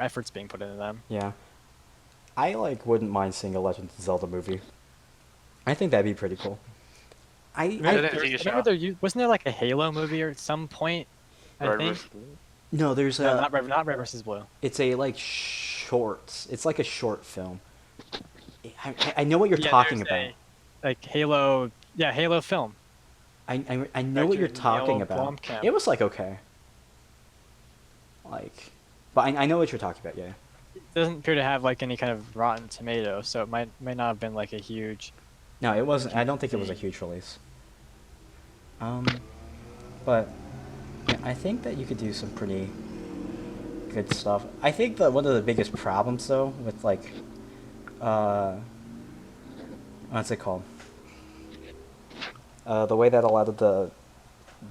efforts being put into them. Yeah, I like wouldn't mind seeing a Legend of Zelda movie. I think that'd be pretty cool. Remember that- Remember wasn't there like a Halo movie or at some point? I Red think. versus Blue? no, there's No, a not Red versus Blue. it's a like shorts. It's like a short film. I know what you're Yeah, talking there's about. like Halo, yeah, Halo film. I know what you're Actually, talking Neil about. Blomkamp. It was like okay. Like, but I know what you're talking about. Yeah. It doesn't appear to have like any kind of Rotten Tomato, so it might not have been like a huge. No, it wasn't. I don't think it was a huge release. But yeah, I think that you could do some pretty good stuff. I think that one of the biggest problems though with like, what's it called? The way that a lot of the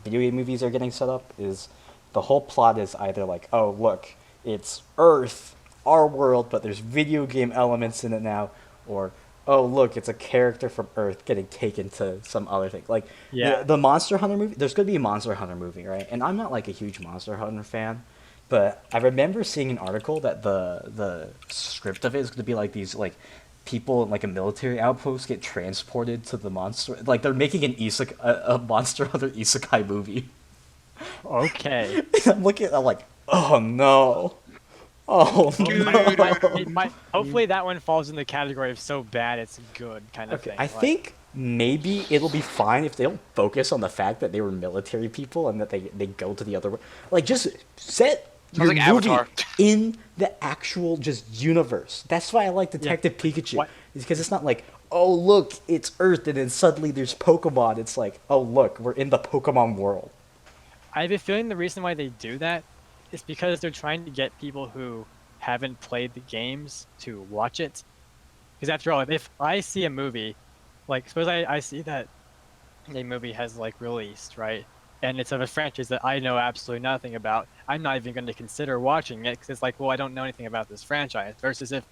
video game movies are getting set up is the whole plot is either like, oh look, it's Earth, our world, but there's video game elements in it now, or oh look, it's a character from Earth getting taken to some other thing. Like Yeah. the Monster Hunter movie, there's gonna be a Monster Hunter movie, right? And I'm not like a huge Monster Hunter fan, but I remember seeing an article that the script of it is gonna be like these like people in like a military outpost get transported to the monster. Like they're making an isekai, a Monster Hunter isekai movie. Okay. I'm looking, I'm like, oh no. Oh Hopefully that one falls in the category of so bad it's good kind of Okay, thing. I think maybe it'll be fine if they don't focus on the fact that they were military people and that they go to the other. Like, just set Sounds your like movie Avatar. in the actual just universe. That's why I like Detective Pikachu. What? Is because it's not like, oh look, it's Earth, and then suddenly there's Pokemon. It's like, oh look, we're in the Pokemon world. I have a feeling the reason why they do that is because they're trying to get people who haven't played the games to watch it. Because after all, if I see a movie, like suppose I see that a movie has like released, right? And it's of a franchise that I know absolutely nothing about, I'm not even going to consider watching it because it's like, well, I don't know anything about this franchise. Versus if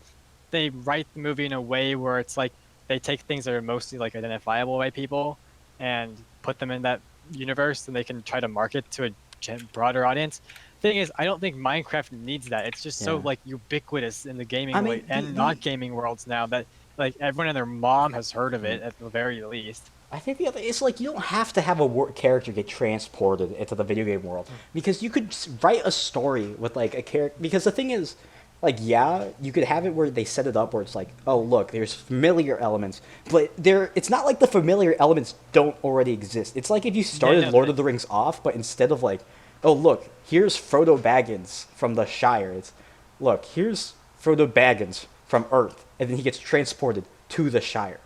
they write the movie in a way where it's like they take things that are mostly like identifiable by people and put them in that universe, and they can try to market to a broader audience. Thing is, I don't think Minecraft needs that. It's just so Yeah. like ubiquitous in the gaming I mean, and not gaming worlds now that like everyone and their mom has heard of it at the very least. I think the other it's like you don't have to have a character get transported into the video game world because you could write a story with like a character. Because the thing is, like, yeah, you could have it where they set it up where it's like, oh look, there's familiar elements, but it's not like the familiar elements don't already exist. It's like if you started no, Lord of the Rings off, but instead of like, oh look, here's Frodo Baggins from the Shire. It's look, here's Frodo Baggins from Earth, and then he gets transported to the Shire.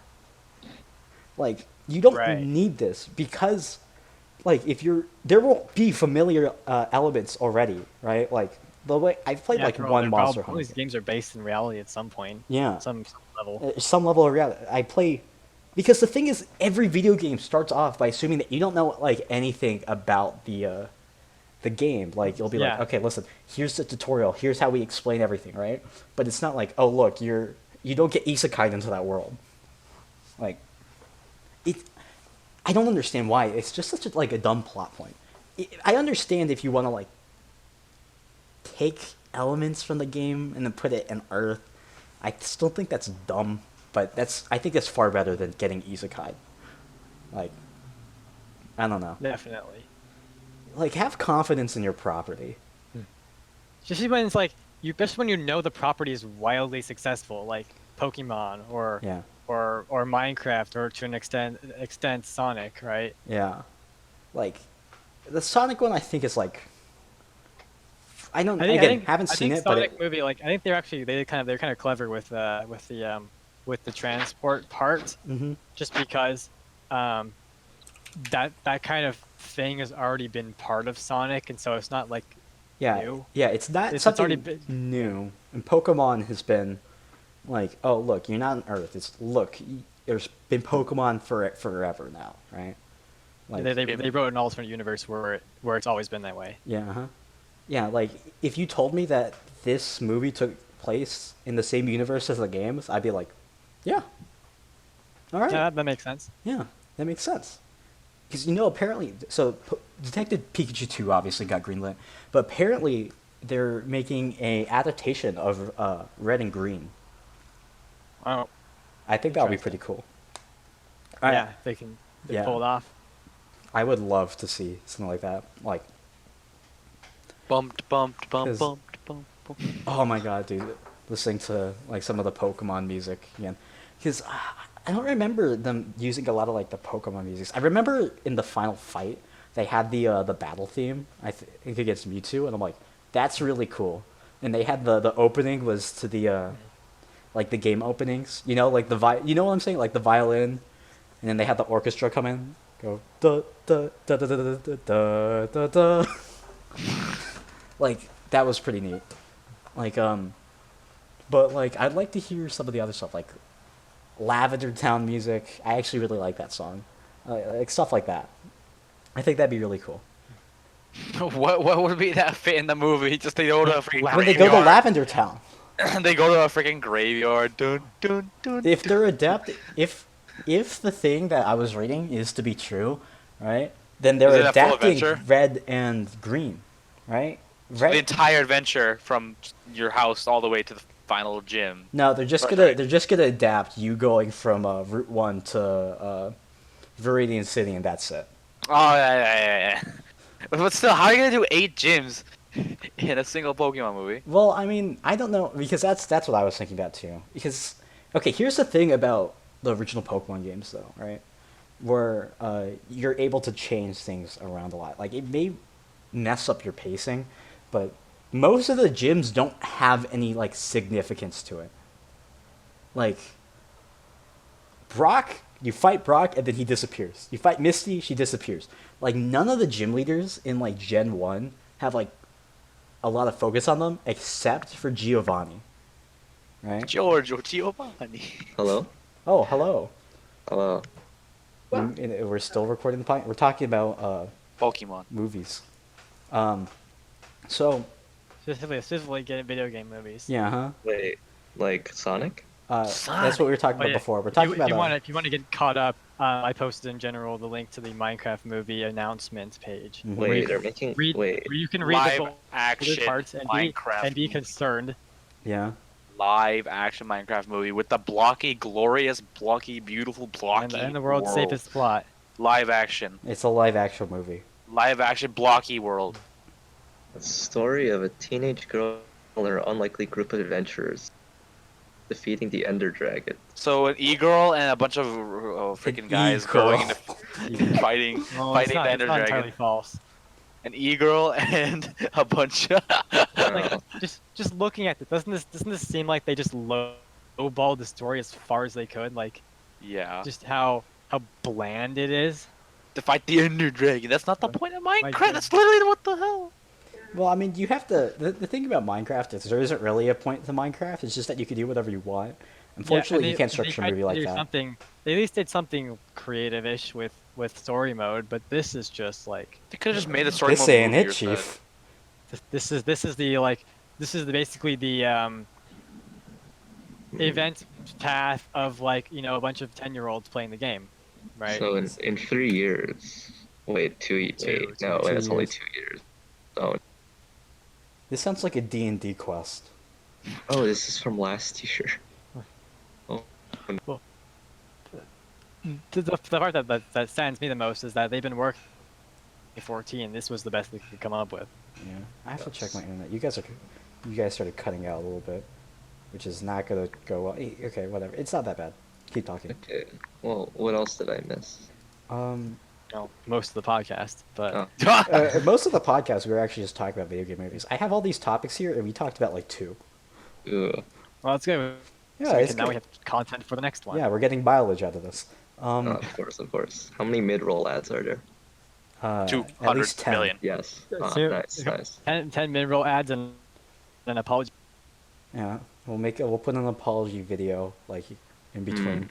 Like, you don't Right. need this because, like, if you're there won't be familiar elements already, right? Like the way I've played Yeah, like after all, one they're Monster all these Hunter, games are based in reality at some point. Yeah. Some level. Some level of reality. I play because the thing is, every video game starts off by assuming that you don't know like anything about the game. Like you'll be like, Yeah. okay, listen, here's the tutorial, here's how we explain everything, right? But it's not like, oh look, you don't get isekai into that world. Like it, I don't understand why. It's just such a, like a dumb plot point. I understand if you want to like take elements from the game and then put it in Earth. I still think that's dumb, but I think that's far better than getting isekai. Like, I don't know. Definitely. Like, have confidence in your property. Especially when it's like especially when you know the property is wildly successful, like Pokemon or Yeah. or Minecraft, or to an extent Sonic, right? Yeah. Like, the Sonic one I think is like, I don't, again, haven't seen it, but Sonic movie, like I think they're kind of clever with the transport part, just because that kind of thing has already been part of Sonic, and so it's not like yeah, new. yeah, it's not It's something already been- new. And Pokemon has been like, oh look, you're not on Earth. It's look, there's been Pokemon for forever now, right? Like, They wrote an alternate universe where it's always been that way. yeah, yeah. Like, if you told me that this movie took place in the same universe as the games, I'd be like, yeah, all right, Yeah, that makes sense. yeah, that makes sense. Because apparently, so Detective Pikachu 2 obviously got greenlit, but apparently they're making a adaptation of Red and Green. Oh, I think that would be pretty cool. yeah, they can Yeah. pull it off. I would love to see something like that. Like, Bumped, bumped, bumped, 'Cause- bumped, bumped, bumped. oh my god, dude, listening to like some of the Pokemon music again, because I don't remember them using a lot of like the Pokemon music. I remember in the final fight they had the battle theme. I think against Mewtwo, and I'm like, that's really cool. And they had the opening was to the like the game openings, like you know what I'm saying, like the violin, and then they had the orchestra come in, go da da da da da da da da da. Like, that was pretty neat. Like, but like I'd like to hear some of the other stuff, like Lavender Town music. I actually really like that song, like stuff like that. I think that'd be really cool. What would be that fit in the movie? Just they go to a freaking When they go to graveyard. Lavender Town. They go to a freaking graveyard. Dun dun dun. If they're adept, if the thing that I was reading is to be true, right? Then Is they're it a full adapting adventure? red and green, right? The entire adventure from your house all the way to the final gym. No, they're just Right, gonna right. they're just gonna adapt you going from Route 1 to Viridian City, and that's it. Oh yeah. But still, how are you gonna do 8 gyms in a single Pokemon movie? Well, I mean, I don't know, because that's what I was thinking about too. Because okay, here's the thing about the original Pokemon games, though, right? Where you're able to change things around a lot. Like it may mess up your pacing, but most of the gyms don't have any like significance to it. Like Brock, you fight Brock and then he disappears. You fight Misty, she disappears. Like none of the gym leaders in like Gen 1 have like a lot of focus on them except for Giovanni. Right? Giorgio Giovanni. Hello? Oh, hello. Hello. We're still recording the podcast. We're talking about Pokemon. movies. So Specifically getting video game movies. yeah, huh? Wait, like Sonic? That's what we were talking about before. We're talking about if you want to get caught up, I posted in general the link to the Minecraft movie announcement page. Mhm. where Wait, you they're can making. read, Wait. where you can read Live the full action parts and Minecraft be movie. concerned. yeah. Live action Minecraft movie with the blocky, glorious, blocky, beautiful, blocky And the world's world. safest plot. Live action. It's a live action movie. Live action blocky world. A story of a teenage girl and her unlikely group of adventurers defeating the Ender Dragon. So an e-girl and a bunch of freaking guys e-girl. going into fighting Well, fighting the it's Ender not Dragon. entirely false. An e-girl and a bunch of Like, just looking at it, doesn't this seem like they just lowballed the story as far as they could? Like, yeah. just how bland it is. To fight the Ender Dragon. That's not the point of Minecraft. God. That's literally what the hell. Well, I mean, you have to. The thing about Minecraft is there isn't really a point to Minecraft. It's just that you can do whatever you want. Unfortunately, you can't structure a movie like that. They at least did something creative-ish with story mode, but this is just like They could have just made the story This mode ain't movie it, or something. Chief. this is the like this is basically the event path of like a bunch of 10-year-olds playing the game, right? So in 3 years. Wait, no, two it's only years. 2 years. Oh, This sounds like a D&D quest. oh, this is from last year. The part that stands me the most is that they've been working 14. This was the best they could come up with. Yeah, I have to check my internet. You guys started cutting out a little bit, which is not gonna go well. Okay, whatever. It's not that bad. Keep talking. Okay. Well, what else did I miss? Most of the podcast, but Oh. Most of the podcast we were actually just talking about video game movies. I have all these topics here, and we talked about like 2. Ugh. well, that's good. Yeah, So it's now we good. have content for the next one. Yeah, we're getting mileage out of this. Of course. How many mid-roll ads are there? At 200 least 10. million. Yes. So- Nice. 10 mid-roll ads and an apology. Yeah, we'll put an apology video like in between.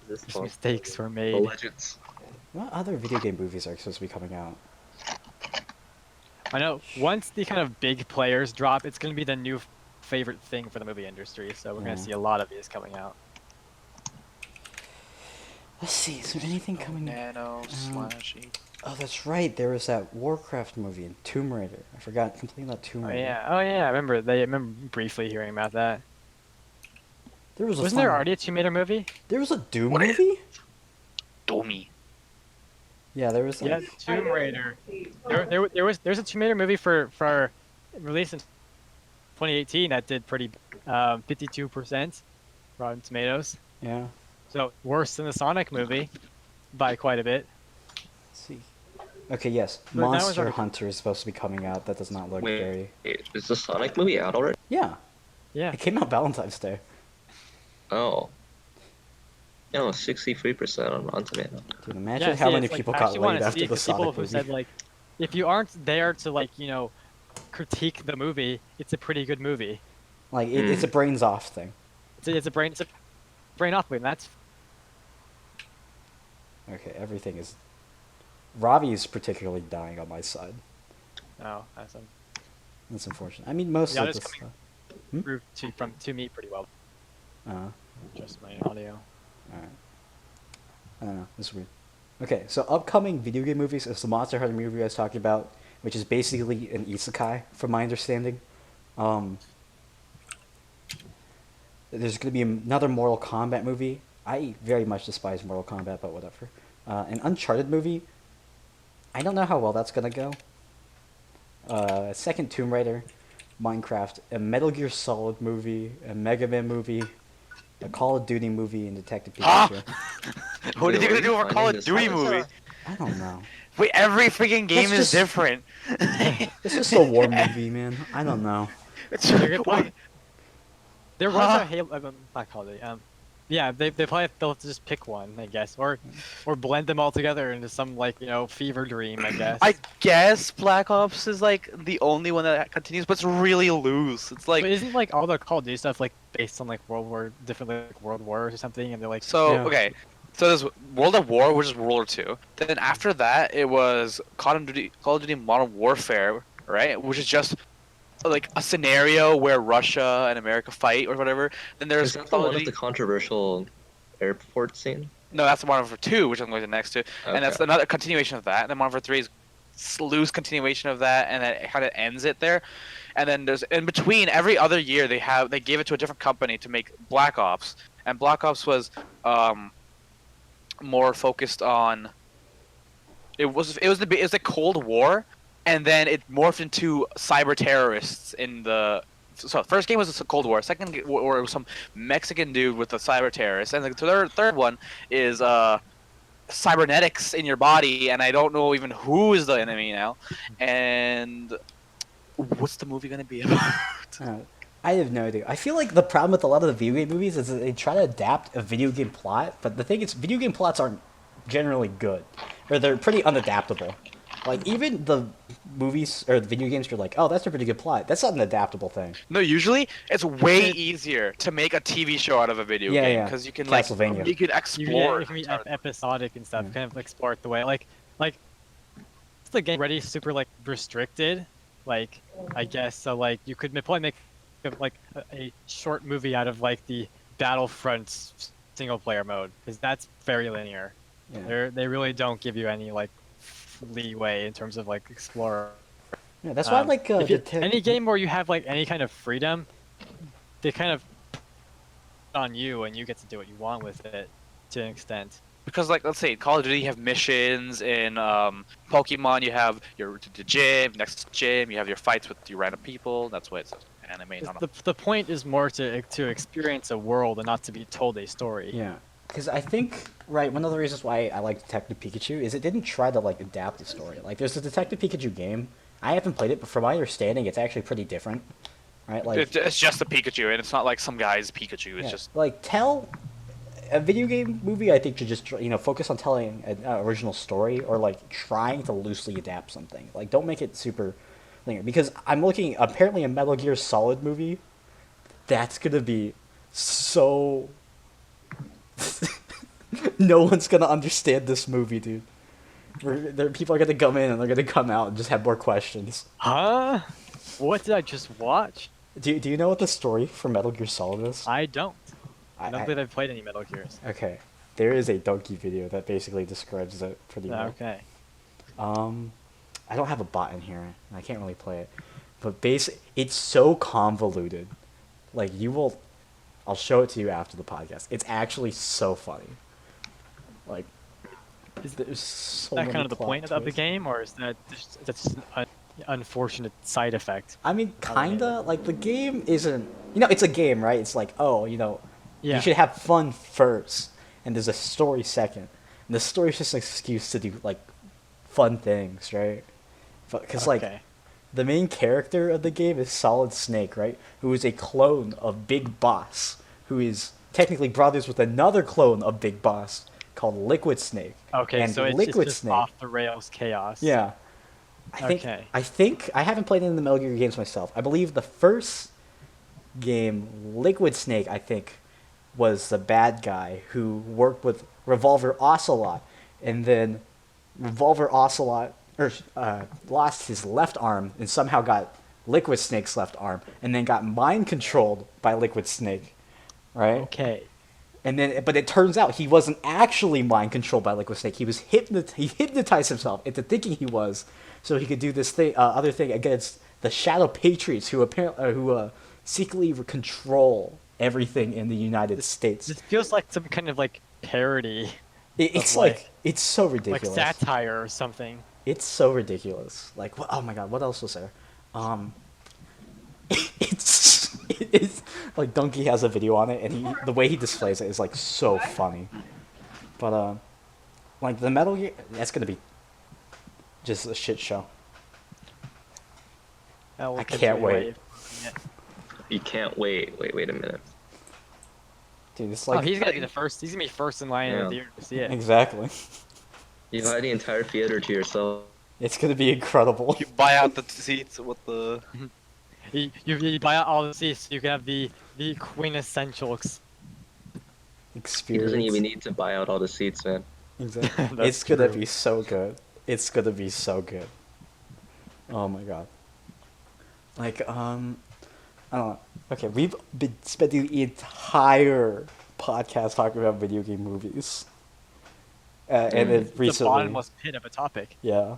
Is this Just called mistakes were The made. Legends? What other video game movies are supposed to be coming out? I know. Once the kind of big players drop, it's going to be the new favorite thing for the movie industry. So we're going Yeah. to see a lot of these coming out. Let's see, is there anything coming out? Nano slashy. Oh, that's right. There was that Warcraft movie and Tomb Raider. I forgot completely about Tomb Oh Raider. yeah. I remember briefly hearing about that. There was a Wasn't there fun- already a Tomb Raider movie? There was a Doom What is- movie? Domi. Yeah, there was like Yeah, Tomb Raider. There's a Tomb Raider movie for released in 2018 that did pretty 52% Rotten Tomatoes. yeah. So worse than the Sonic movie by quite a bit. Let's see. Okay, yes. But that was Monster already- Hunter is supposed to be coming out. That does not look very. Wait, is the Sonic movie out already? Yeah, Yeah. it came out Valentine's Day. Oh. No, 63% on Rotten Tomatoes. Dude, imagine Yeah, how see, many it's like, people I got actually wanna laid after see the the people Sonic who movie. said like, if you aren't there to like critique the movie, it's a pretty good movie. Like it's a brains off thing. It's a brain off movie. And that's Okay, everything is Ravi is particularly dying on my side. Oh, awesome. That's unfortunate. I mean, most Yeah, of it's this coming stuff. through to me pretty well. Uh, Just my audio. Alright. I don't know. This is weird. Okay, so upcoming video game movies is the Monster Hunter movie I was talking about, which is basically an isekai, from my understanding. There's going to be another Mortal Kombat movie. I very much despise Mortal Kombat, but whatever. An Uncharted movie. I don't know how well that's going to go. Second Tomb Raider, Minecraft, a Metal Gear Solid movie, a Mega Man movie, a Call of Duty movie, and Detective Pikachu. What are you Wait, gonna do are for you Call finding of this Duty out? movie? I don't know. Wait, every freaking game That's is just- different. It's just a war movie, man. I don't know. They're gonna probably, there was Huh? a Halo, not Call of Duty. Yeah, they'll just pick one, I guess, or blend them all together into some like fever dream, I guess. I guess Black Ops is like the only one that continues, but it's really loose. It's like But isn't like all the Call of Duty stuff like based on like different like World Wars or something, and they're like so Yeah. okay. So there's World at War, which is World War II. Then after that, it was Call of Duty Modern Warfare, right? Which is just like a scenario where Russia and America fight or whatever. Then there's Is that the Call of one with Duty. the controversial airport scene? No, that's Modern Warfare 2, which I'm going to next to, and that's Okay. another continuation of that. And then Modern Warfare 3 is loose continuation of that, and then it kind of ends it there. And then there's in between every other year they gave it to a different company to make Black Ops, and Black Ops was more focused on. It was the Cold War, and then it morphed into cyber terrorists in the. So first game was the Cold War. Second war it was some Mexican dude with a cyber terrorist, and the third one is cybernetics in your body, and I don't know even who is the enemy now. And what's the movie gonna be about? I have no idea. I feel like the problem with a lot of the video game movies is that they try to adapt a video game plot, but the thing is, video game plots aren't generally good, or they're pretty unadaptable. Like, even the movies or the video games, you're like, oh, that's a pretty good plot. That's not an adaptable thing. No, usually it's way easier to make a TV show out of a video Yeah, game yeah. because you can Castlevania. you can explore. it can be episodic and stuff, kind of explore it the way like it's the game already super like restricted, like I guess so like you could probably make like a short movie out of like the Battlefront single player mode because that's very linear. Yeah. They really don't give you any like leeway in terms of like explorer. Yeah, that's why I like Any game where you have like any kind of freedom, they kind of on you and you get to do what you want with it to an extent. Because like let's say in Call of Duty you have missions, in Pokemon you have the gym, next to the gym you have your fights with your random people. That's why it's anime. Not The point is more to experience a world and not to be told a story. Yeah, because I think one of the reasons why I like Detective Pikachu is it didn't try to like adapt the story. Like, there's a Detective Pikachu game. I haven't played it, but from my understanding, it's actually pretty different. Right, like it's just a Pikachu, and it's not like some guy's Pikachu. It's yeah, just like a video game movie. I think should just focus on telling an original story or like trying to loosely adapt something. Like, don't make it super linear. Because I'm looking apparently a Metal Gear Solid movie. That's gonna be so. No one's gonna understand this movie, dude. People are gonna come in and they're gonna come out and just have more questions. Huh? What did I just watch? Do you know what the story for Metal Gear Solid is? I don't. I don't I- believe I've played any Metal Gears. Okay, there is a donkey video that basically describes it pretty well. Okay. I don't have a bot in here, and I can't really play it, but it's so convoluted. Like, I'll show it to you after the podcast. It's actually so funny. Like, there's so Is that many kind of the plot point of the twists. game, or is that's just an unfortunate side effect? I mean, kinda. Like, the game isn't. It's a game, right? It's like, Yeah. you should have fun first, and there's a story second. And the story's just an excuse to do, like, fun things, right? Because, like, Okay. the main character of the game is Solid Snake, right? Who is a clone of Big Boss, who is technically brothers with another clone of Big Boss called Liquid Snake. Okay, and so it's Liquid just Snake. off the rails chaos. Yeah. Okay. I think I haven't played any of the Metal Gear games myself. I believe the first game, Liquid Snake, I think, was the bad guy who worked with Revolver Ocelot, and then Revolver Ocelot lost his left arm and somehow got Liquid Snake's left arm, and then got mind controlled by Liquid Snake, right? Okay. And then, but it turns out he wasn't actually mind controlled by Liquid Snake. He was he hypnotized himself into thinking he was, so he could do this thing, other thing against the Shadow Patriots, who apparently secretly control everything in the United States. This feels like some kind of like parody, It's of, like it's so like ridiculous. satire or something. It's so ridiculous. Like, oh my god, what else was there? It's like Donkey has a video on it, and the way he displays it is like so funny. But like the Metal Gear, that's gonna be just a shit show. I can't wait. You can't wait. Wait a minute. Dude, it's like he's gonna be the first. He's gonna be first in line in the theater to see it. exactly. You had the entire theater to yourself. It's gonna be incredible. You buy out the seats with the. You buy out all the seats, so you can have the quintessential He Experience. doesn't even need to buy out all the seats, man. Exactly. That's It's gonna true. be so good. It's gonna be so good. Oh my god. Like, I don't know. Okay, we've been spending the entire podcast talking about video game movies. And then The recently, bottomless pit of a topic. yeah.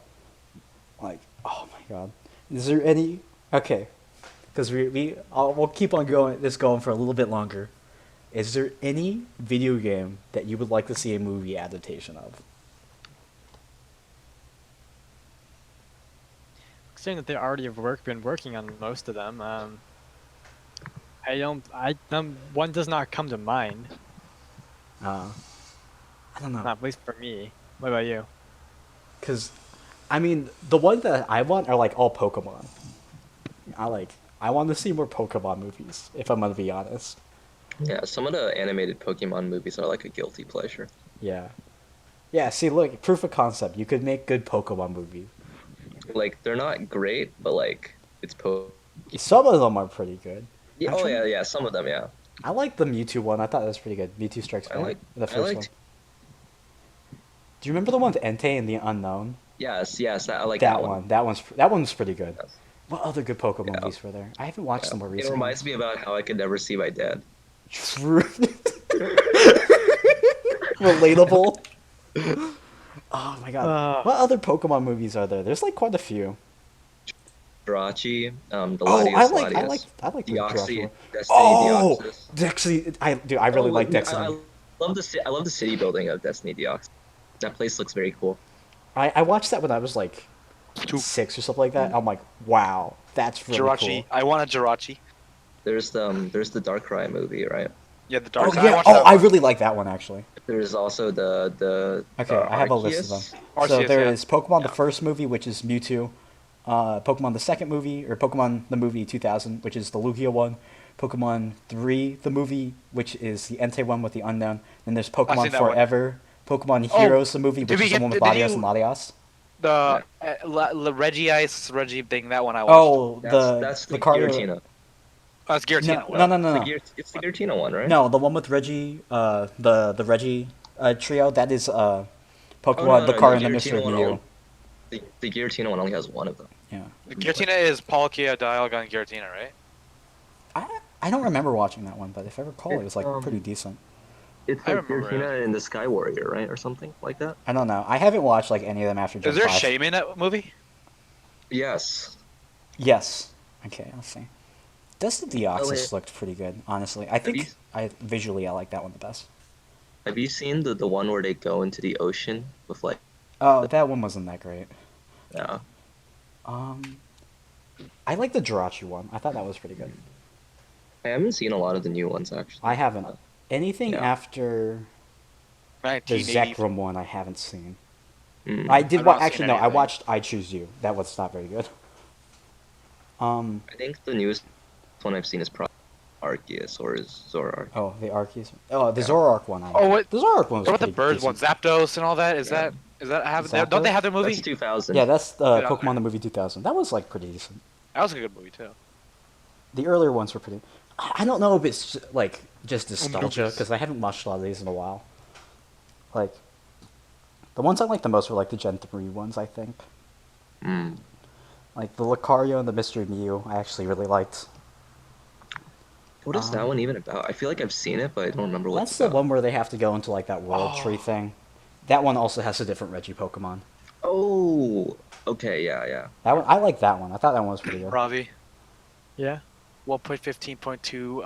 Like, oh my god. Is there any? Okay, because we'll keep on going for a little bit longer. Is there any video game that you would like to see a movie adaptation of? Considering that they already have been working on most of them, one does not come to mind. I don't know. Not at least for me. What about you? Because, I mean, the ones that I want are like all Pokemon. I want to see more Pokemon movies, if I'm gonna be honest. Yeah, some of the animated Pokemon movies are like a guilty pleasure. Yeah. Yeah, see, look, proof of concept. You could make good Pokemon movies. Like, they're not great, but like, it's Some of them are pretty good. Yeah, I'm oh trying- yeah, some of them, yeah. I like the Mewtwo one. I thought that was pretty good. Mewtwo Strikes Back. The first one. Do you remember the one with Entei and the Unknown? Yes, I like that that one. That one's pretty good. Yes. What other good Pokemon Yeah. movies were there? I haven't watched them more It recently. reminds me about how I could never see my dad. True. Relatable. Oh my god. What other Pokemon movies are there? There's like quite a few. Jirachi, the Oh, Latias, I like the Deoxys, Jirachi one. Destiny, Oh, Deoxys. Destiny. I really like Destiny. I love I love the city building of Destiny Deoxys. That place looks very cool. I watched that when I was like 6 or something like that. I'm like, wow, that's really Jirachi. cool. I want a Jirachi. There's the Darkrai movie, right? Yeah, the Oh Dark Side. yeah. watched Oh, that I one. really like that one actually. There's also the Okay, I have a list of them. Arceus. So Arceus, there yeah. is Pokemon the Yeah. first movie, which is Mewtwo. Pokemon the second movie, or Pokemon the movie 2000, which is the Lugia one. Pokemon 3, the movie, which is the Entei one with the Unknown. Then there's Pokemon seen that one. Forever. Pokemon Oh, Heroes, the movie, did which we is the get- one with did Latias you- and Latias. The Reggie thing, that one I watched. Oh, That's the Lucario- Giratina. Oh, it's Giratina. No. It's the Giratina one, right? No, the one with Reggie, the Reggie trio, that is Pokemon no, Lucario and the the Mystery Giratina one Mew. The Giratina one only has one of them. Yeah. The Giratina is Palkia, Dialga, and Giratina, right? I don't remember watching that one, but if I recall, it was like It's, pretty decent. It's I like remember Giratina and the Sky Warrior, right, or something like that. I don't know. I haven't watched like any of them after Gen Is there 5. Shame in that movie? Yes. Yes. Okay, I'll see. Dust of Deoxys wait. looked pretty good, honestly. I think you- visually I like that one the best. Have you seen the one where they go into the ocean with like? Oh, that one wasn't that great. Yeah. I like the Jirachi one. I thought that was pretty good. I haven't seen a lot of the new ones actually. I haven't. Anything Yeah. after the 1980. Zekrom one I haven't seen. Mm. I did I've not actually seen no, I anything. watched I Choose You. That was not very good. I think the newest one I've seen is probably Arceus or Zoroark. Oh, the Arceus. Oh, the Yeah. Zoroark one. Oh, what? The Zoroark one was What about the pretty birds one? decent. Zapdos and all that? Is Yeah. that have Zapdos? don't they have their movie? That's 2000. Yeah, that's Yeah. Pokemon the movie 2000. That was like pretty decent. That was a good movie too. The earlier ones were pretty. I don't know if it's like just nostalgia movies. because I haven't watched a lot of these in a while. Like, The ones I like the most were like the Gen 3 ones, I think. Mm. Like the Lucario and the Mystery Mew, I actually really liked. What is that one even about? I feel like I've seen it, but I don't remember what That's it's the about. one where they have to go into like that world tree Oh. thing. That one also has a different Reggie Pokemon. Oh, okay, yeah, yeah. That one, I like that one. I thought that one was pretty good. Ravi, Yeah. 1.15.2.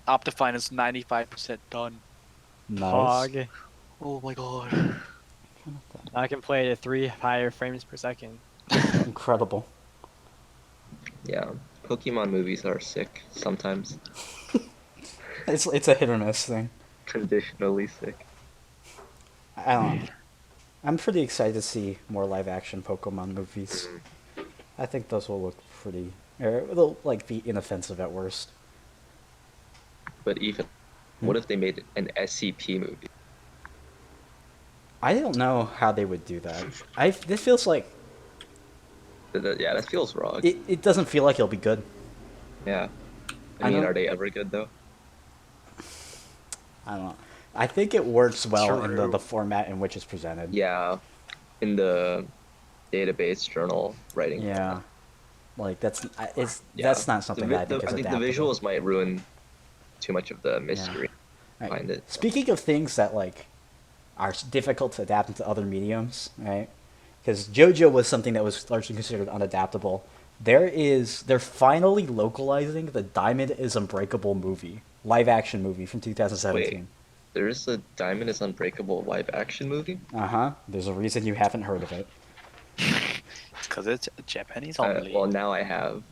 Optifine is 95% done. Nice. Pog. Oh my god. I can play it at 3 higher frames per second. Incredible. Yeah. Pokemon movies are sick sometimes. It's a hit or miss thing. Traditionally sick. I don't know. I'm pretty excited to see more live action Pokemon movies. I think those will look pretty, or they'll like be inoffensive at worst. But even, what if they made an SCP movie? I don't know how they would do that. This feels like Yeah, that feels wrong. it doesn't feel like it'll be good. Yeah. I I mean, know- are they ever good though? I don't know. I think it works well in True. the format in which it's presented. Yeah. In the database journal writing. Yeah. Like that's Yeah. that's not something that I think is I think the adaptable. visuals might ruin too much of the mystery Right. behind it. Speaking of things that like are difficult to adapt into other mediums, right? Because JoJo was something that was largely considered unadaptable. They're finally localizing the Diamond is Unbreakable movie, live action movie from 2017. There is a Diamond is Unbreakable live action movie? There's a reason you haven't heard of it. It's because it's Japanese only. Well, now I have.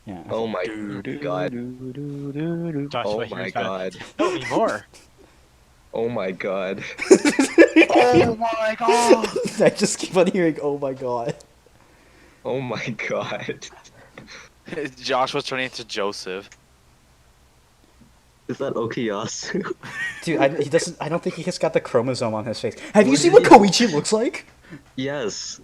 Yeah. Oh my god. Joshua, Oh here's my how- god. Tell me more. Oh my god. Oh my god! I just keep on hearing, "Oh my god." Oh my god. Josh was turning into Joseph. Is that Okuyasu? Dude, he doesn't. I don't think he has got the chromosome on his face. Have you seen what Koichi looks like? Yes.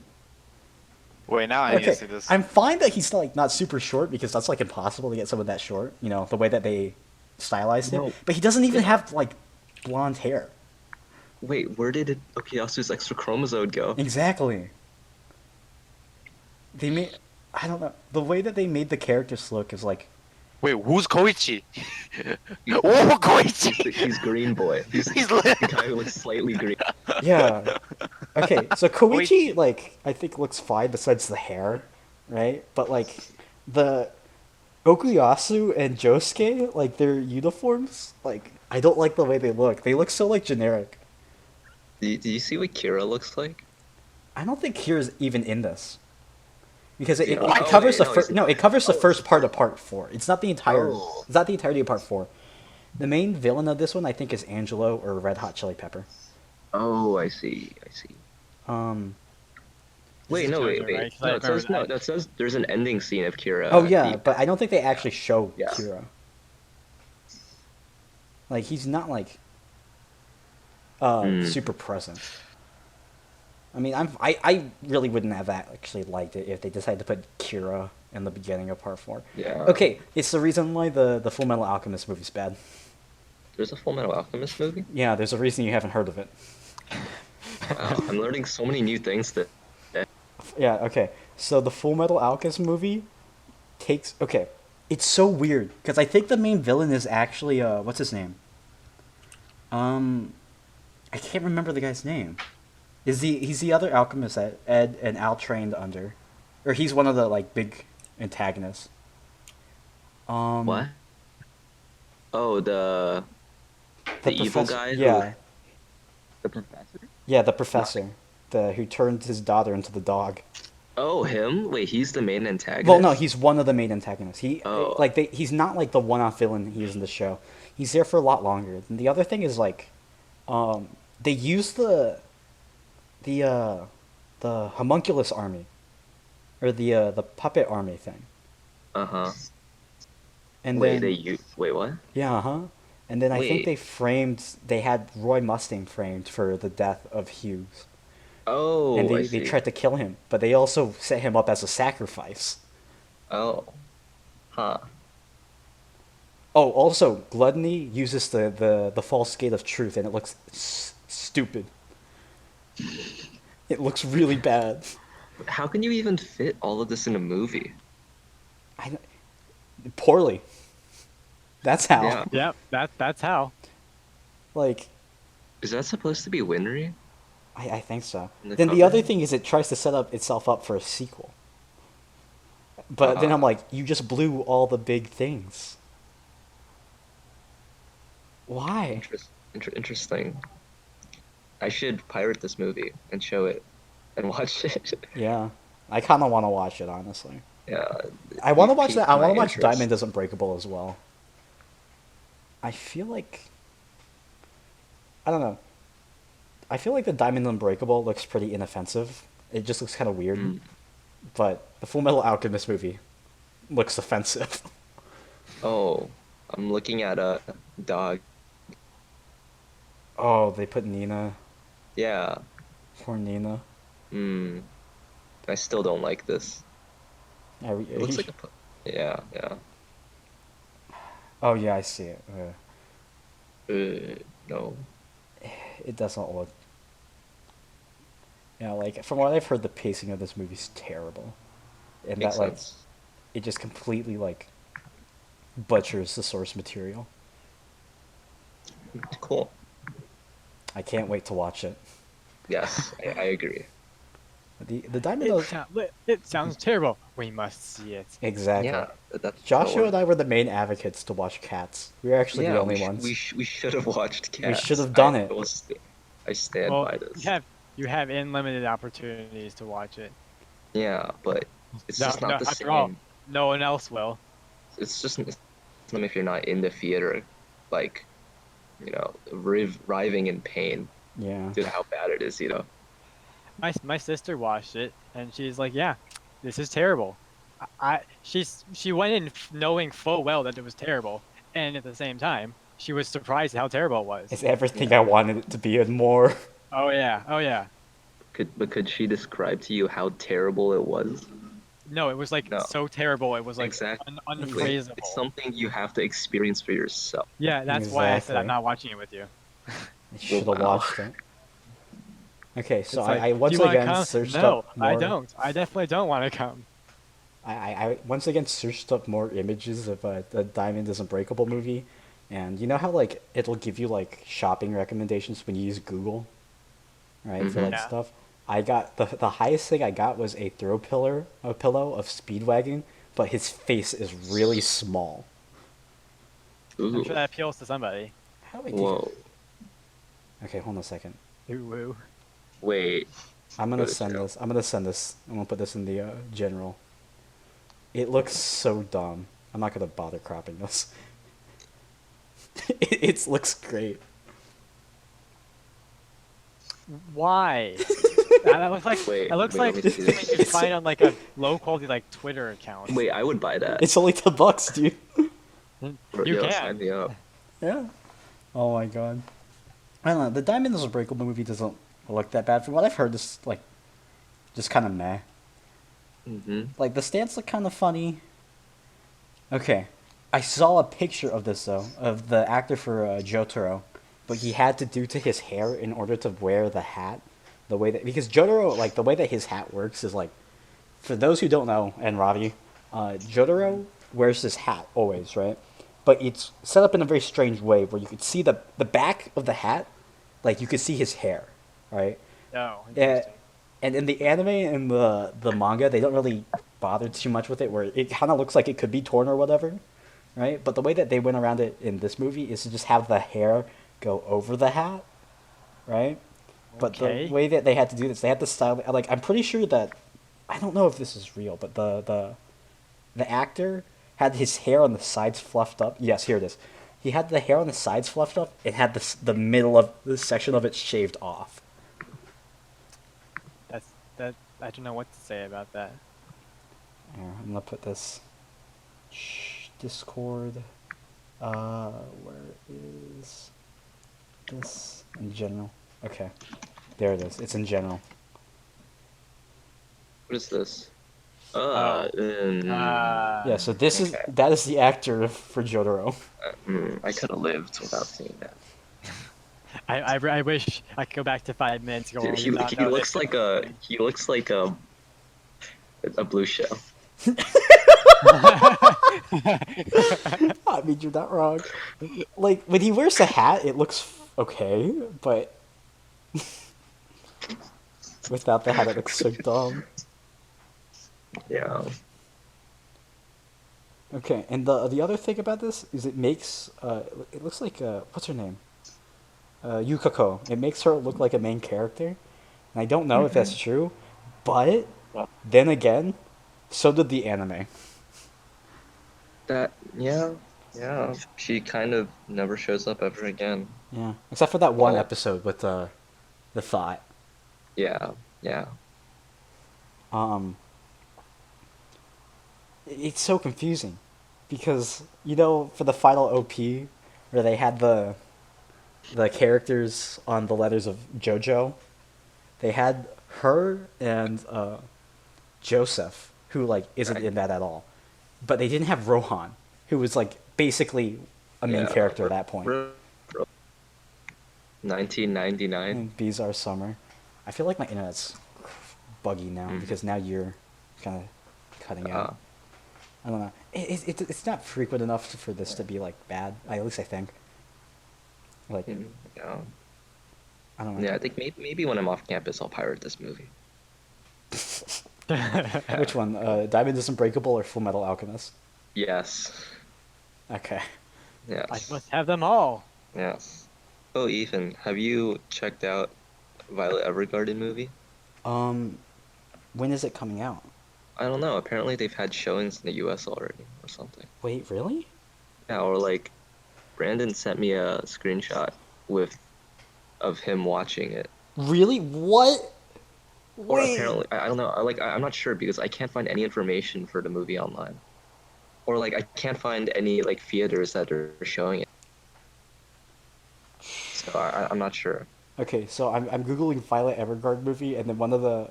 Wait, now I need to see this. I'm fine that he's like not super short because that's like impossible to get someone that short. You know the way that they stylized No. it. But he doesn't even have like blonde hair. Wait, where did Okuyasu's extra chromosome go? Exactly. They made. I don't know. The way that they made the characters look is like. Wait, who's Koichi? Oh, Koichi! He's Green Boy. He's He's the guy who looks slightly green. Yeah. Okay, so Koichi, Koichi. like, I think looks fine besides the hair, right? But, like, the Okuyasu and Josuke, like, their uniforms, like, I don't like the way they look. They look so, like, generic. Do you see what Kira looks like? I don't think Kira's even in this. Because it Oh, covers okay, the no, first, he's- no, it covers the first part of part 4. It's not the entire, Oh. it's not the entirety of part 4. The main villain of this one, I think, is Angelo or Red Hot Chili Pepper. Oh, I see. Wait, is no, wait, JoJo, wait. right? 'Cause I No, remember that says there's an ending scene of Kira. Oh yeah, deep. but I don't think they actually show Yeah. Kira. Like he's not like Hmm. super present. I mean, I really wouldn't have actually liked it if they decided to put Kira in the beginning of part 4. Yeah. Okay, it's the reason why the Full Metal Alchemist movie's bad. There's a Full Metal Alchemist movie? Yeah, there's a reason you haven't heard of it. Wow, I'm learning so many new things that. Yeah, okay. So the Full Metal Alchemist movie okay. It's so weird because I think the main villain is actually what's his name? I can't remember the guy's name. He's the other alchemist that Ed and Al trained under, or he's one of the like big antagonists. What? Oh, the evil professor- guy? Yeah, The professor? yeah, the professor, who turned his daughter into the dog. Oh, him? Wait, he's the main antagonist? Well, no, he's one of the main antagonists. Oh. He's not like the one-off villain he is in the show. He's there for a lot longer. And the other thing is like, they use the homunculus army, or the puppet army thing. Uh-huh. And Wait, then wait, what? yeah, and then I think Wait. they had Roy Mustang framed for the death of Hughes. Oh, And I they see. tried to kill him, but they also set him up as a sacrifice. Oh. Huh. Oh, also, Gluttony uses the false gate of truth, and it looks stupid. It looks really bad. How can you even fit all of this in a movie? I, poorly. That's how. Yeah. Yep, that's how. Like, Is that supposed to be Winry? I think so. In the Then the cover? other thing is it tries to set up itself up for a sequel. But then I'm like, you just blew all the big things. Why? Interesting. I should pirate this movie and show it and watch it. Yeah. I kind of want to watch it, honestly. Yeah. I want to you've watch that. piqued I my want to watch interest. Diamond Isn't Breakable as well. I feel like... I don't know. I feel like the Diamond Unbreakable looks pretty inoffensive. It just looks kind of weird. Mm. But the Full Metal Alchemist movie looks offensive. Oh, I'm looking at a dog. Oh, they put Nina. Yeah. Poor Nina. Hmm. I still don't like this. It looks like a. Yeah, yeah. Oh yeah, I see it. No. It doesn't look. Yeah, like from what I've heard, the pacing of this movie is terrible, and Makes that like sense. it just completely like butchers the source material. Cool. I can't wait to watch it. Yes, I agree. The Diamond It sounds terrible. We must see it. exactly. Yeah, that's Joshua and I were the main advocates to watch Cats. We were actually yeah, the only we ones. we should have watched Cats. should have done it. I stand Well, by this. you have unlimited opportunities to watch it. Yeah, but it's just not the after same. all, no one else will. It's just if you're not in the theater, like, writhing in pain Yeah. due to how bad it is, My sister watched it and she's like, "Yeah, this is terrible." She went in knowing full well that it was terrible, and at the same time, she was surprised how terrible it was. It's everything I wanted it to be and more. Oh yeah. Could she describe to you how terrible it was? No, it was like No. so terrible. It was like Exactly. unphrasable. It's something you have to experience for yourself. Yeah, that's why I said I'm Exactly. not watching it with you. I should have Wow. watched it. Okay, so It's like, I "Do once you wanna again come?" searched No, up more. I don't. I definitely don't want to come. I once again searched up more images of the Diamond Isn't Breakable movie, and you know how like it'll give you like shopping recommendations when you use Google, right, for Mhm. like Yeah. stuff. I got the highest thing I got was a pillow of Speedwagon, but his face is really small. Ooh. I'm sure that appeals to somebody. How do I do Whoa. that? Okay, hold on a second. Ooh, woo. Wait. I'm gonna Go to send show. this. I'm gonna send this. I'm gonna put this in the general. It looks so dumb. I'm not gonna bother cropping this. It looks great. Why? That looks like Wait, that looks wait, like let me see something this. you'd find on like a low quality like Twitter account. Wait, I would buy that. It's only $10, dude. You Yo, can. sign me up. Yeah. Oh my god. I don't know. The Diamond Is Unbreakable movie doesn't look that bad. From what I've heard, it's like just kind of meh. Mm-hmm. Like the stance look kind of funny. Okay, I saw a picture of this though of the actor for Jotaro, but he had to do to his hair in order to wear the hat. The way that because Jotaro like the way that his hat works is like, for those who don't know, and Ravi, Jotaro wears this hat always, right? But it's set up in a very strange way where you could see the back of the hat, like you could see his hair, right? Oh, Yeah, interesting. and in the anime and the manga, they don't really bother too much with it, where it kind of looks like it could be torn or whatever, right? But the way that they went around it in this movie is to just have the hair go over the hat, right? But Okay. the way that they had to do this, they had to style it. Like I'm pretty sure that I don't know if this is real, but the actor had his hair on the sides fluffed up. Yes, here it is. He had the hair on the sides fluffed up and had the middle of the section of it shaved off. That I don't know what to say about that. Here, I'm gonna put this Discord. Where is this in general? Okay, there it is. It's in general. What is this? Yeah, so this is Okay. that is the actor for Jotaro. I could have lived without seeing that. I wish I could go back to 5 minutes ago. Dude, When we did not he know looks this like a blue shell. I mean, you're not wrong. Like when he wears the hat, it looks okay, but without the hat, it looks so dumb. Yeah. Okay, and the other thing about this is it makes it looks like what's her name? Yukako. It makes her look like a main character, and I don't know if that's true, but then again, so did the anime. Yeah. She kind of never shows up ever again. Yeah, except for that one Well- episode with the thought. Yeah. Um, it's so confusing because you know for the final OP where they had the characters on the letters of JoJo, they had her and Joseph, who like isn't Right. in that at all, but they didn't have Rohan, who was like basically a main Yeah, character at that point. 1999. And Bees Are Summer. I feel like my internet's buggy now because now you're kind of cutting out. I don't know. It's not frequent enough for this to be like bad. At least I think. Like Yeah. I don't know. Yeah, I think maybe when I'm off campus, I'll pirate this movie. Which one? Diamond is Unbreakable or Full Metal Alchemist? Yes. Okay. Yes. I must have them all. Yes. Oh, Ethan, have you checked out Violet Evergarden movie? When is it coming out? I don't know. Apparently they've had showings in the US already or something. Wait, really? Yeah, or like Brandon sent me a screenshot of him watching it. Really? What? Or Wait. apparently I don't know. I'm not sure because I can't find any information for the movie online. Or like I can't find any like theaters that are showing it. So I'm not sure. Okay, so I'm googling Violet Evergarden movie, and then one of the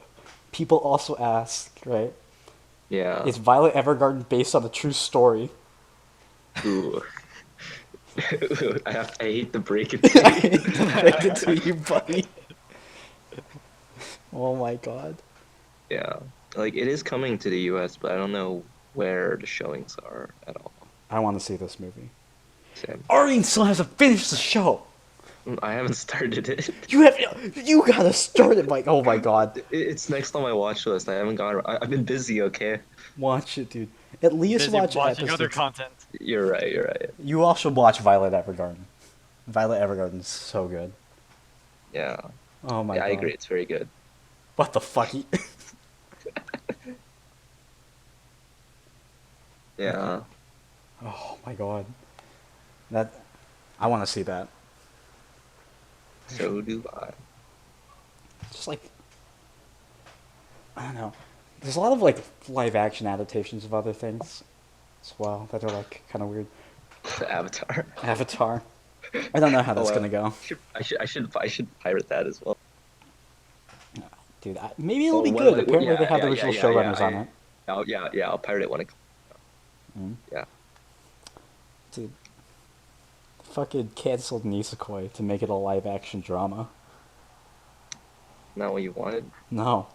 people also asked, right? Yeah. Is Violet Evergarden based on a true story? Ooh. I hate to break it. I hate to break it to you, buddy. Oh my god. Yeah. Like it is coming to the US, but I don't know where the showings are at all. I want to see this movie. Same. Arlene still hasn't finished the show. I haven't started it. You gotta start it, Mike. Oh my god. It's next on my watch list. I haven't gone. I've been busy. Okay. Watch it, dude. At least Busy watch watching episodes. other content. You're right. You also watch Violet Evergarden. Violet Evergarden's so good. Yeah. Oh my Yeah, god. I agree. It's very good. What the fuck? Yeah. Oh my god. That I want to see that. So do I. Just like I don't know. There's a lot of like live action adaptations of other things as well that are like kind of weird. Avatar. Avatar. I don't know how that's Oh, gonna go, I should pirate that as well. dude. Maybe it'll Oh, be what- good. what- Apparently, yeah, they have the yeah, original yeah, showrunners yeah, on it. I'll pirate it when it. Mm. Yeah. Dude, fucking canceled Nisekoi to make it a live action drama. Not what you wanted. No,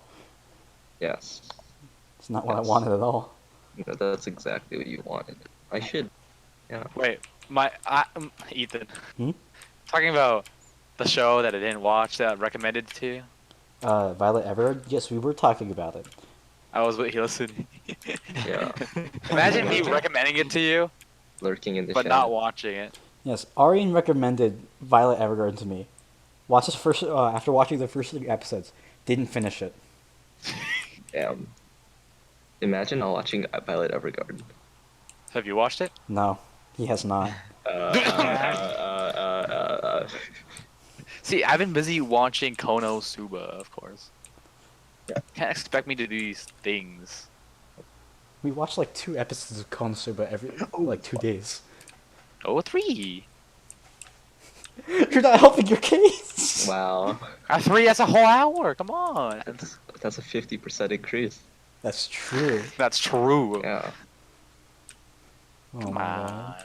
Yes. it's not what I Yes. wanted at all. No, that's exactly what you wanted. I should. Yeah. Wait, Ethan. Hmm? Talking about the show that I didn't watch that I recommended to you. Violet Evergarden? Yes, we were talking about it. I was listening. Yeah. Imagine me recommending it to you, Lurking in the but shadow. not watching it. Yes, Arian recommended Violet Evergarden to me. Watched this first after watching the first 3 episodes. Didn't finish it. Damn. Imagine not watching Violet Evergarden. Have you watched it? No, he has not. See, I've been busy watching Konosuba, of course. Yeah. Can't expect me to do these things. We watched like 2 episodes of Konosuba every like 2 days. Oh, 3. You're not helping your case. Wow. 3, that's a whole hour. Come on. That's a 50% increase. That's true. That's true. Yeah. Oh Come my on. god.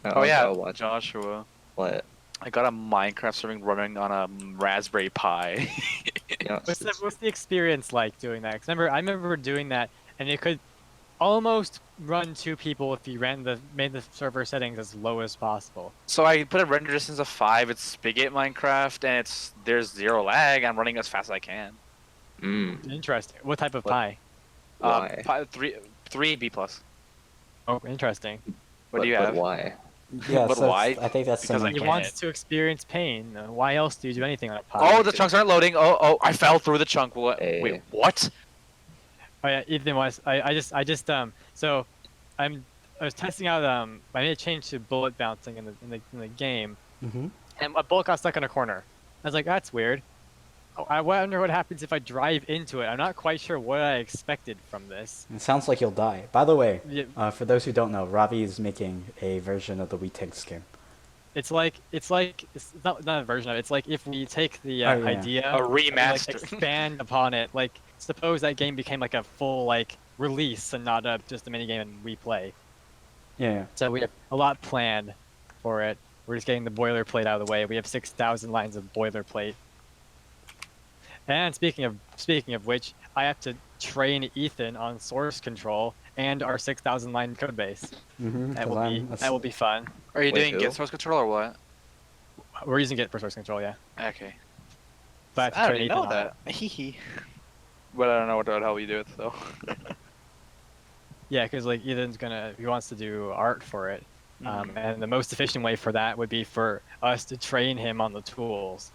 Oh yeah, I'll watch Joshua. what? I got a Minecraft server running on a Raspberry Pi. Yeah. What's the experience like doing that? 'Cause I remember doing that, and it could almost run 2 people if you made the server settings as low as possible. So I put a render distance of 5. It's Spigot Minecraft, and there's 0 lag. I'm running as fast as I can. Interesting. What type of What? pie? Why? Pi, 3 B plus. Oh, interesting. What do you But have? why? Yeah, But so why? I think that's Because I similar. He can't. wants to experience pain. Why else do you do anything on a pie? Oh, the chunks aren't loading. Oh, I fell through the chunk. What? Hey. Wait, what? Oh yeah, Ethan was. So I was testing out I made a change to bullet bouncing in the game, Mm-hmm. and a bullet got stuck in a corner. I was like, that's weird. Oh, I wonder what happens if I drive into it. I'm not quite sure what I expected from this. It sounds like you'll die. By the way, Yeah. for those who don't know, Ravi is making a version of the Wheat Tank skin. It's not a version of it. It's like if we take the Oh, yeah. idea, A and we, remaster. expand upon it. Like suppose that game became like a full like release and not just a mini game and we play. Yeah. So we have a lot planned for it. We're just getting the boilerplate out of the way. We have 6,000 lines of boilerplate. And speaking of which, I have to train Ethan on source control and our 6,000 line code base. Mm-hmm. That will be fun. Are you Wait, doing who? Git source control or what? We're using it for source control, yeah. Okay. But I train already Ethan know on that. Hee hee. But I don't know what the hell you do it though. Yeah, because like he wants to do art for it, Mhm. and the most efficient way for that would be for us to train him on the tools.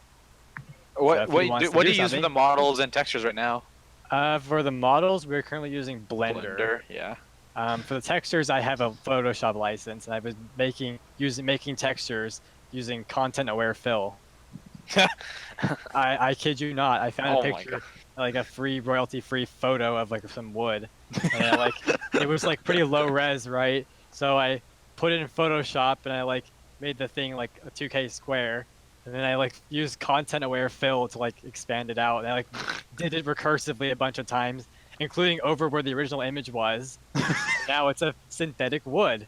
What if he what, wants do, to what do do you use for something- the models and textures right now? For the models, we're currently using Blender. Yeah. For the textures, I have a Photoshop license, and I was making textures using content-aware fill. I kid you not. I found Oh a my picture, God. like a royalty-free photo of like some wood, and it was like pretty low res, right? So I put it in Photoshop, and I like made the thing like a 2K square, and then I like used content-aware fill to like expand it out, and I like did it recursively a bunch of times, including over where the original image was. Now it's a synthetic wood.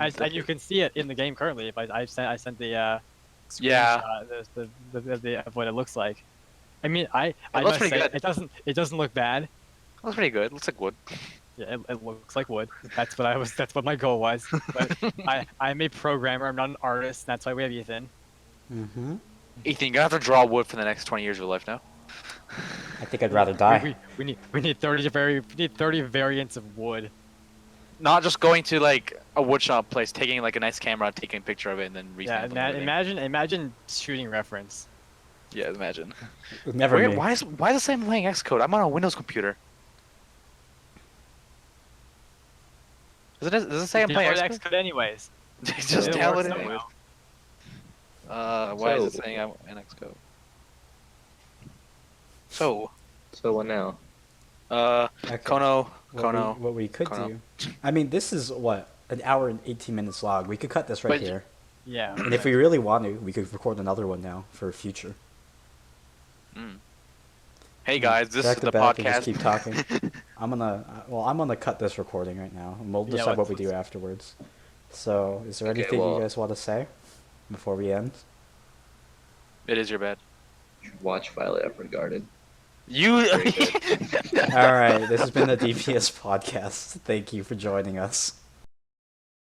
And you can see it in the game currently. If I sent the Yeah. screenshot of what it looks like. I mean, I looks must pretty say, good. it doesn't look bad. Looks pretty good. Looks like wood. Yeah, it looks like wood. That's what my goal was. But I'm a programmer. I'm not an artist. That's why we have Ethan. Mm-hmm. Ethan, you're gonna have to draw wood for the next 20 years of your life now. I think I'd rather die. We need 30 variants of wood. Not just going to like a woodshop place, taking like a nice camera, taking a picture of it, and then Yeah, restamping everything. imagine shooting reference. Yeah, imagine. Never Wait, me. why is the same playing Xcode? I'm on a Windows computer. Does it say I'm playing Download Xcode? Xcode anyways. Just It download works it so anyway. well. Why is it So- saying I'm in Xcode? So, So what now? Okay. Kono, What we could Kono. do. I mean, this is what, an hour and 18 minutes long. We could cut this right But here. Yeah. And if we really want to, we could record another one now for future. Hey guys, this Back is to the back and podcast. just keep talking. I'm gonna cut this recording right now, and we'll Yeah, decide what we let's- do afterwards. So, is there Okay, anything well- you guys want to say before we end? It is your bed. Watch Violet Evergarden. You. Very good. All right, this has been the DPS podcast. Thank you for joining us.